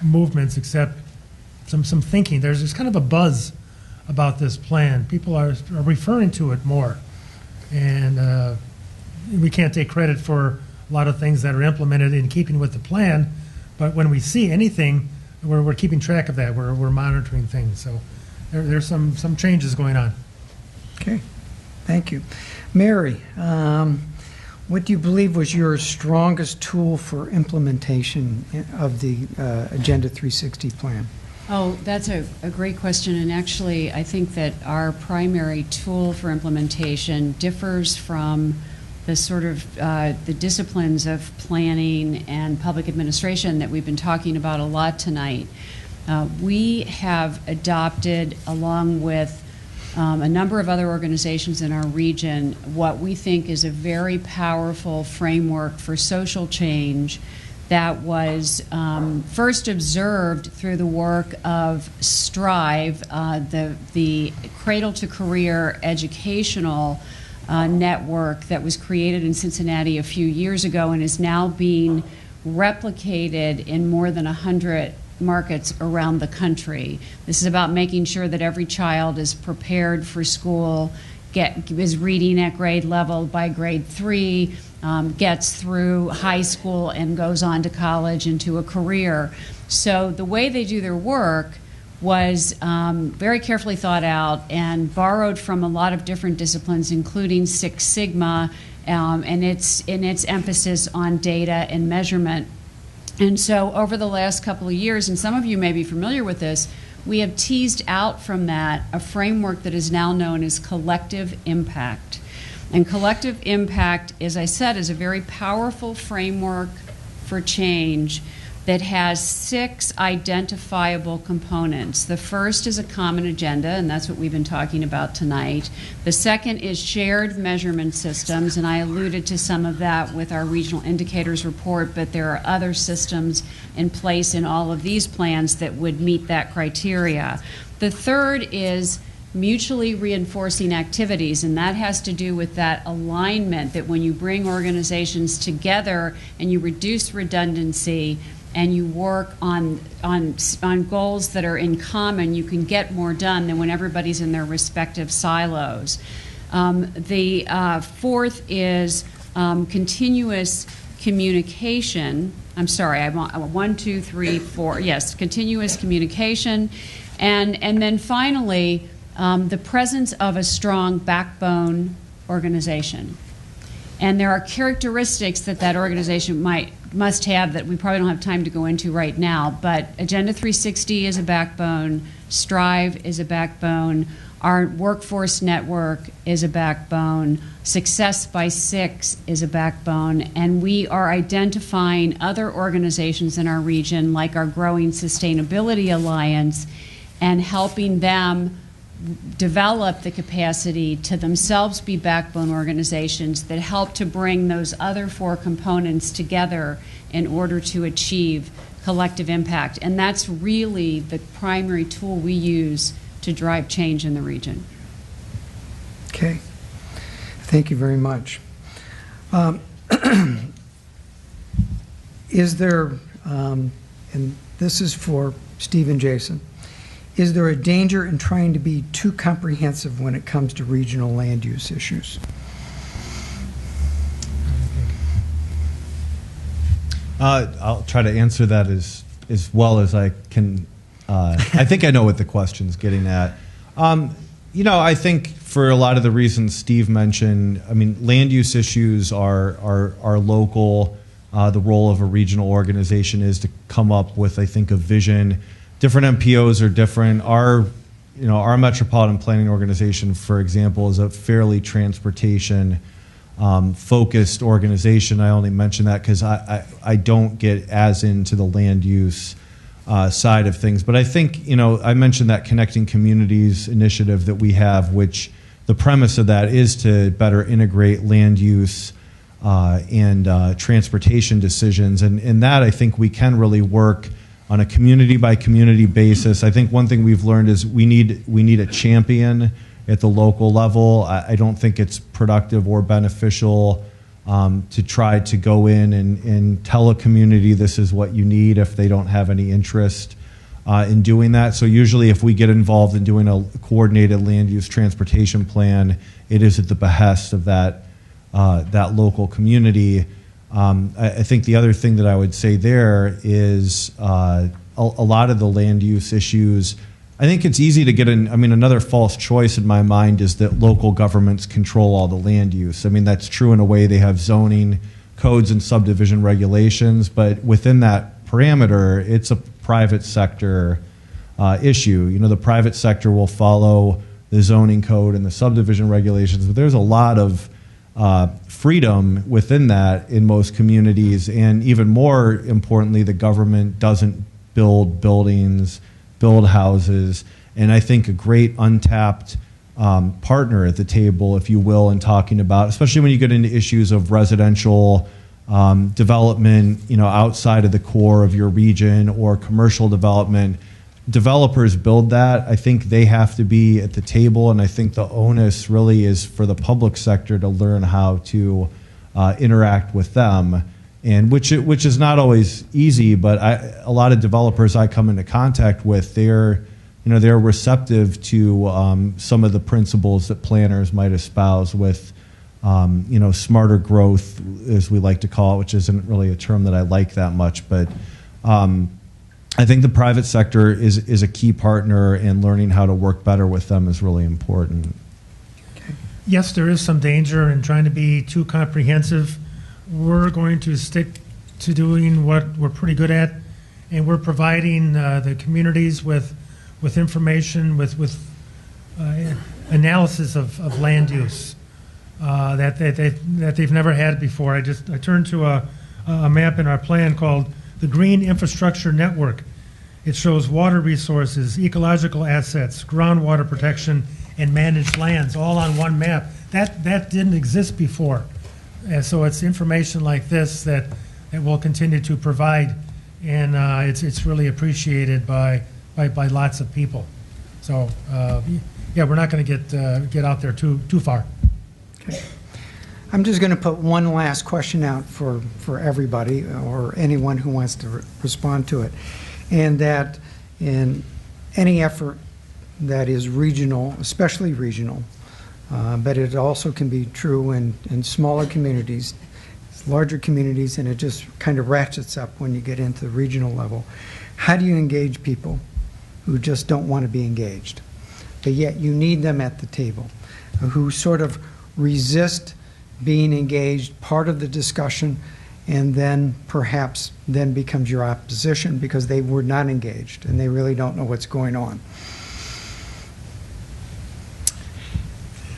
movements, except some thinking. There's kind of a buzz about this plan. People are referring to it more, and we can't take credit for a lot of things that are implemented in keeping with the plan, but when we see anything, we're keeping track of that. We're monitoring things. So there's some changes going on. Okay, thank you. Mary, what do you believe was your strongest tool for implementation of the Agenda 360 plan? Oh, that's a great question, and actually I think that our primary tool for implementation differs from the sort of the disciplines of planning and public administration that we've been talking about a lot tonight. We have adopted, along with a number of other organizations in our region, what we think is a very powerful framework for social change that was first observed through the work of Strive, the Cradle to Career educational network that was created in Cincinnati a few years ago and is now being replicated in more than 100 markets around the country. This is about making sure that every child is prepared for school, is reading at grade level by grade 3, gets through high school and goes on to college into a career. So the way they do their work was very carefully thought out and borrowed from a lot of different disciplines, including Six Sigma and its emphasis on data and measurement. And so over the last couple of years, and some of you may be familiar with this, we have teased out from that a framework that is now known as collective impact. And collective impact, as I said, is a very powerful framework for change that has 6 identifiable components. The first is a common agenda, and that's what we've been talking about tonight. The second is shared measurement systems, and I alluded to some of that with our regional indicators report, but there are other systems in place in all of these plans that would meet that criteria. The third is mutually reinforcing activities, and that has to do with that alignment that when you bring organizations together and you reduce redundancy and you work on goals that are in common, you can get more done than when everybody's in their respective silos. The fourth is continuous communication. I'm sorry, I want 1, 2, 3, 4. Yes, continuous communication. And then finally, the presence of a strong backbone organization. And there are characteristics that organization must have that we probably don't have time to go into right now, but Agenda 360 is a backbone, Strive is a backbone, our workforce network is a backbone, Success by 6 is a backbone, and we are identifying other organizations in our region like our Growing Sustainability Alliance and helping them develop the capacity to themselves be backbone organizations that help to bring those other 4 components together in order to achieve collective impact. And that's really the primary tool we use to drive change in the region. Okay. Thank you very much. Is there, and this is for Steve and Jason, is there a danger in trying to be too comprehensive when it comes to regional land use issues? I'll try to answer that as well as I can. I think I know what the question's getting at. I think for a lot of the reasons Steve mentioned, I mean, land use issues are local. The role of a regional organization is to come up with, I think, a vision. Different MPOs are different. Our metropolitan planning organization, for example, is a fairly transportation focused organization. I only mention that because I don't get as into the land use side of things. But I think, I mentioned that Connecting Communities initiative that we have, which the premise of that is to better integrate land use and transportation decisions. And in that, I think we can really work on a community-by-community basis. I think one thing we've learned is we need a champion at the local level. I don't think it's productive or beneficial to try to go in and tell a community this is what you need if they don't have any interest in doing that. So usually if we get involved in doing a coordinated land use transportation plan, it is at the behest of that local community. I think the other thing that I would say there is a lot of the land use issues, I think it's easy to get in. I mean, another false choice in my mind is that local governments control all the land use. I mean, that's true in a way. They have zoning codes and subdivision regulations, but within that parameter, it's a private sector issue. The private sector will follow the zoning code and the subdivision regulations, but there's a lot of freedom within that in most communities, and even more importantly, the government doesn't build buildings, build houses, and I think a great untapped partner at the table, if you will, in talking about, especially when you get into issues of residential development, outside of the core of your region, or commercial development. Developers build that. I think they have to be at the table, and I think the onus really is for the public sector to learn how to interact with them, and which is not always easy. But a lot of developers I come into contact with, they're receptive to some of the principles that planners might espouse with smarter growth, as we like to call it, which isn't really a term that I like that much, but. I think the private sector is a key partner, and learning how to work better with them is really important. Okay. Yes, there is some danger in trying to be too comprehensive. We're going to stick to doing what we're pretty good at, and we're providing the communities with information, with analysis of land use that they've never had before. I turned to a map in our plan called the Green Infrastructure Network. It shows water resources, ecological assets, groundwater protection, and managed lands all on one map. That didn't exist before. And so it's information like this that we'll continue to provide, and it's really appreciated by lots of people. So we're not going to get out there too far. Okay. I'm just going to put one last question out for everybody or anyone who wants to respond to it, and that in any effort that is regional, especially regional, but it also can be true in smaller communities, larger communities, and it just kind of ratchets up when you get into the regional level. How do you engage people who just don't want to be engaged, but yet you need them at the table, who sort of resist being engaged, part of the discussion, and then perhaps then becomes your opposition because they were not engaged and they really don't know what's going on?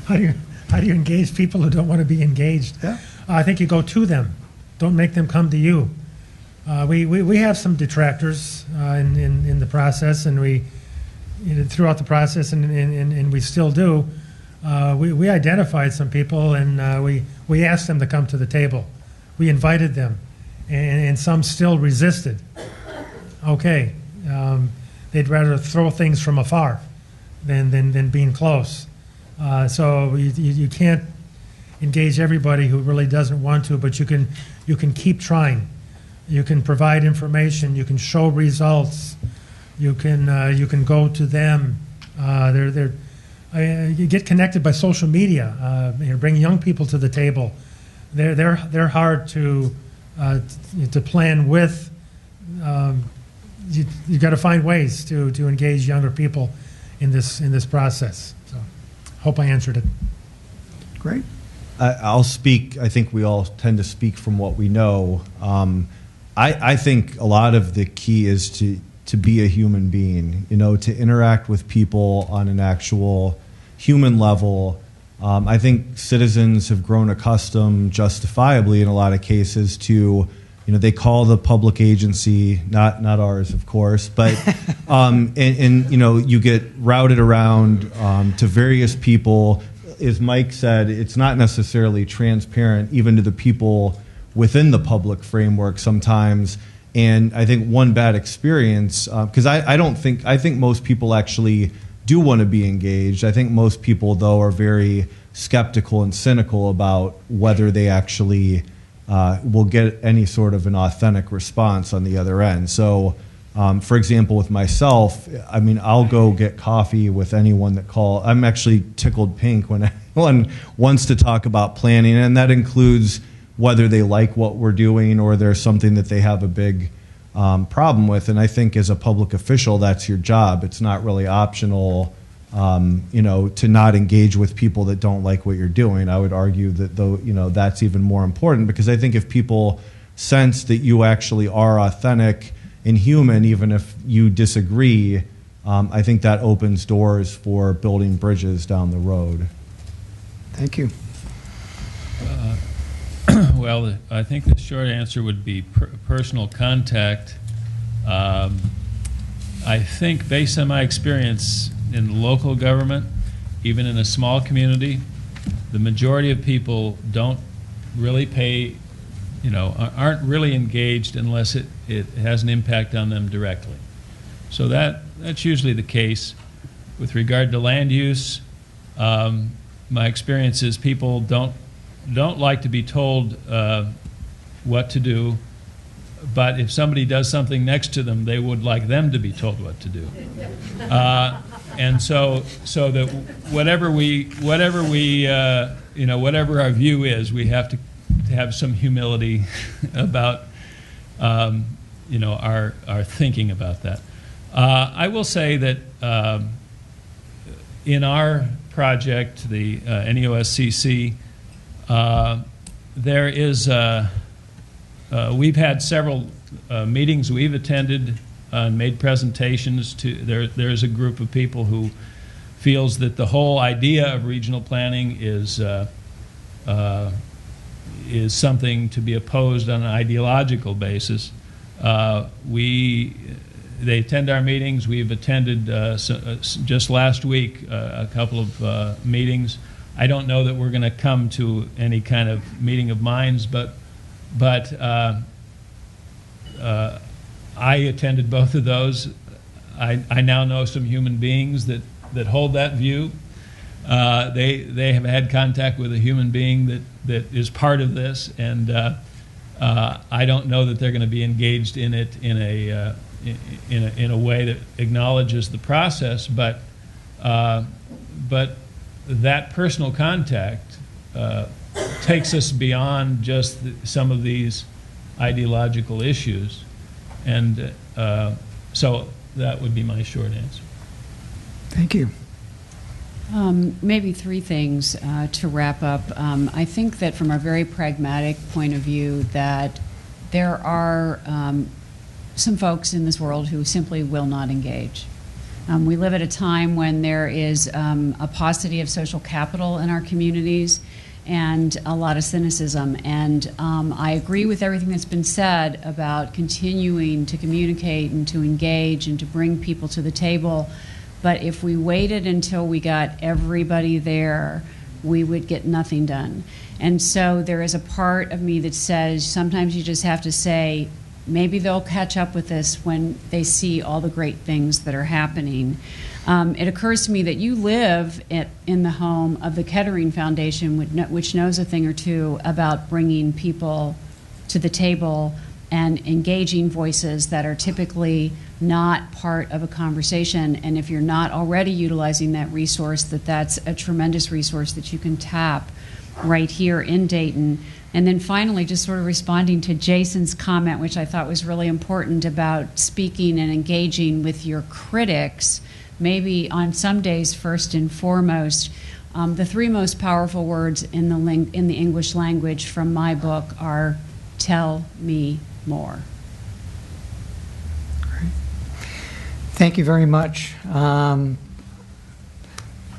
How do you engage people who don't want to be engaged? Yeah. I think you go to them. Don't make them come to you. We have some detractors in the process, and we throughout the process, and we still do. We identified some people, and we asked them to come to the table. We invited them, and some still resisted. Okay, they'd rather throw things from afar than being close. So you can't engage everybody who really doesn't want to, but you can keep trying. You can provide information. You can show results. You can go to them. You get connected by social media. Bring young people to the table. They're hard to plan with. You got to find ways to engage younger people in this process. So, hope I answered it. Great. I'll speak. I think we all tend to speak from what we know. I think a lot of the key is to be a human being, to interact with people on an actual human level. I think citizens have grown accustomed, justifiably in a lot of cases, to, they call the public agency, not ours, of course, but, and you get routed around to various people. As Mike said, it's not necessarily transparent even to the people within the public framework sometimes. And I think one bad experience, because I think most people actually do want to be engaged. I think most people, though, are very skeptical and cynical about whether they actually will get any sort of an authentic response on the other end. So, for example, with myself, I'll go get coffee with anyone that calls. I'm actually tickled pink when anyone wants to talk about planning, and that includes whether they like what we're doing or there's something that they have a big problem with. And I think as a public official, that's your job. It's not really optional, to not engage with people that don't like what you're doing. I would argue that that's even more important, because I think if people sense that you actually are authentic and human, even if you disagree, I think that opens doors for building bridges down the road. Thank you. Well, I think the short answer would be personal contact. I think, based on my experience in local government, even in a small community, the majority of people don't really pay, aren't really engaged unless it has an impact on them directly. So that's usually the case. With regard to land use, my experience is people don't like to be told what to do, but if somebody does something next to them, they would like them to be told what to do. And so that whatever our view is, we have to have some humility about our thinking about that. I will say that in our project, the NEOSCC, there is we've had several meetings we've attended and made presentations to. There's a group of people who feels that the whole idea of regional planning is something to be opposed on an ideological basis. They attend our meetings. We've attended just last week a couple of meetings. I don't know that we're going to come to any kind of meeting of minds, but I attended both of those. I now know some human beings that hold that view. They have had contact with a human being that is part of this, and I don't know that they're going to be engaged in it in a way that acknowledges the process, but that personal contact takes us beyond just some of these ideological issues, and so that would be my short answer. Thank you. Maybe three things to wrap up. I think that from a very pragmatic point of view, that there are some folks in this world who simply will not engage. We live at a time when there is a paucity of social capital in our communities and a lot of cynicism. And I agree with everything that's been said about continuing to communicate and to engage and to bring people to the table. But if we waited until we got everybody there, we would get nothing done. And so there is a part of me that says sometimes you just have to say, maybe they'll catch up with this when they see all the great things that are happening. It occurs to me that you live in the home of the Kettering Foundation, which knows a thing or two about bringing people to the table and engaging voices that are typically not part of a conversation. And if you're not already utilizing that resource, that's a tremendous resource that you can tap right here in Dayton. And then finally, just sort of responding to Jason's comment, which I thought was really important, about speaking and engaging with your critics, maybe on some days first and foremost. The three most powerful words in the English language from my book are, "Tell me more." Great. Thank you very much.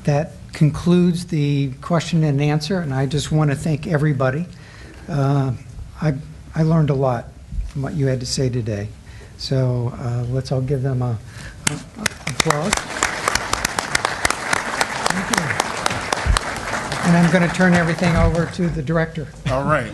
That concludes the question and answer, and I just want to thank everybody. I learned a lot from what you had to say today. So let's all give them a applause. Thank you. And I'm going to turn everything over to the director. All right.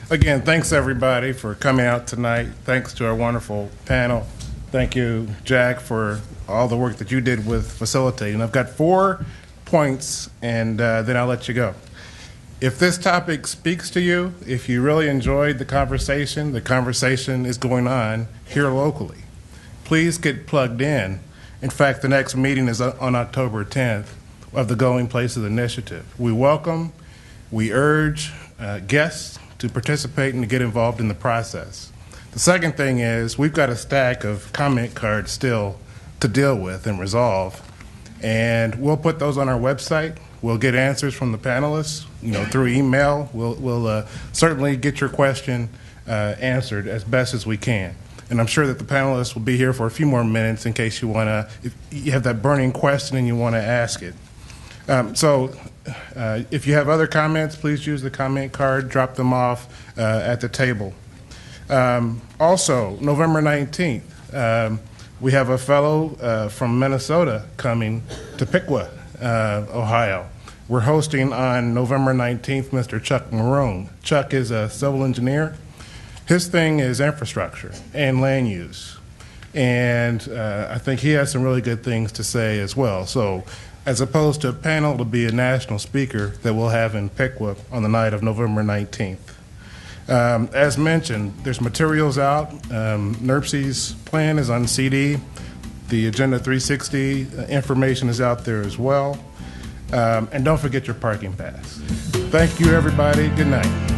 Again, thanks everybody for coming out tonight. Thanks to our wonderful panel. Thank you, Jack, for all the work that you did with facilitating. I've got 4 points, and then I'll let you go. If this topic speaks to you, if you really enjoyed the conversation is going on here locally. Please get plugged in. In fact, the next meeting is on October 10th of the Going Places Initiative. We welcome, we urge guests to participate and to get involved in the process. The second thing is we've got a stack of comment cards still to deal with and resolve, and we'll put those on our website. We'll get answers from the panelists, through email. We'll certainly get your question answered as best as we can. And I'm sure that the panelists will be here for a few more minutes in case you if you have that burning question and you want to ask it. If you have other comments, please use the comment card, drop them off at the table. Also, November 19th, we have a fellow from Minnesota coming to Piqua, Ohio. We're hosting on November 19th Mr. Chuck Maroon. Chuck is a civil engineer. His thing is infrastructure and land use. And I think he has some really good things to say as well. So as opposed to a panel, it'll be a national speaker that we'll have in Piqua on the night of November 19th. As mentioned, there's materials out. NERPC's plan is on CD. The Agenda 360 information is out there as well. And don't forget your parking pass. Thank you, everybody. Good night.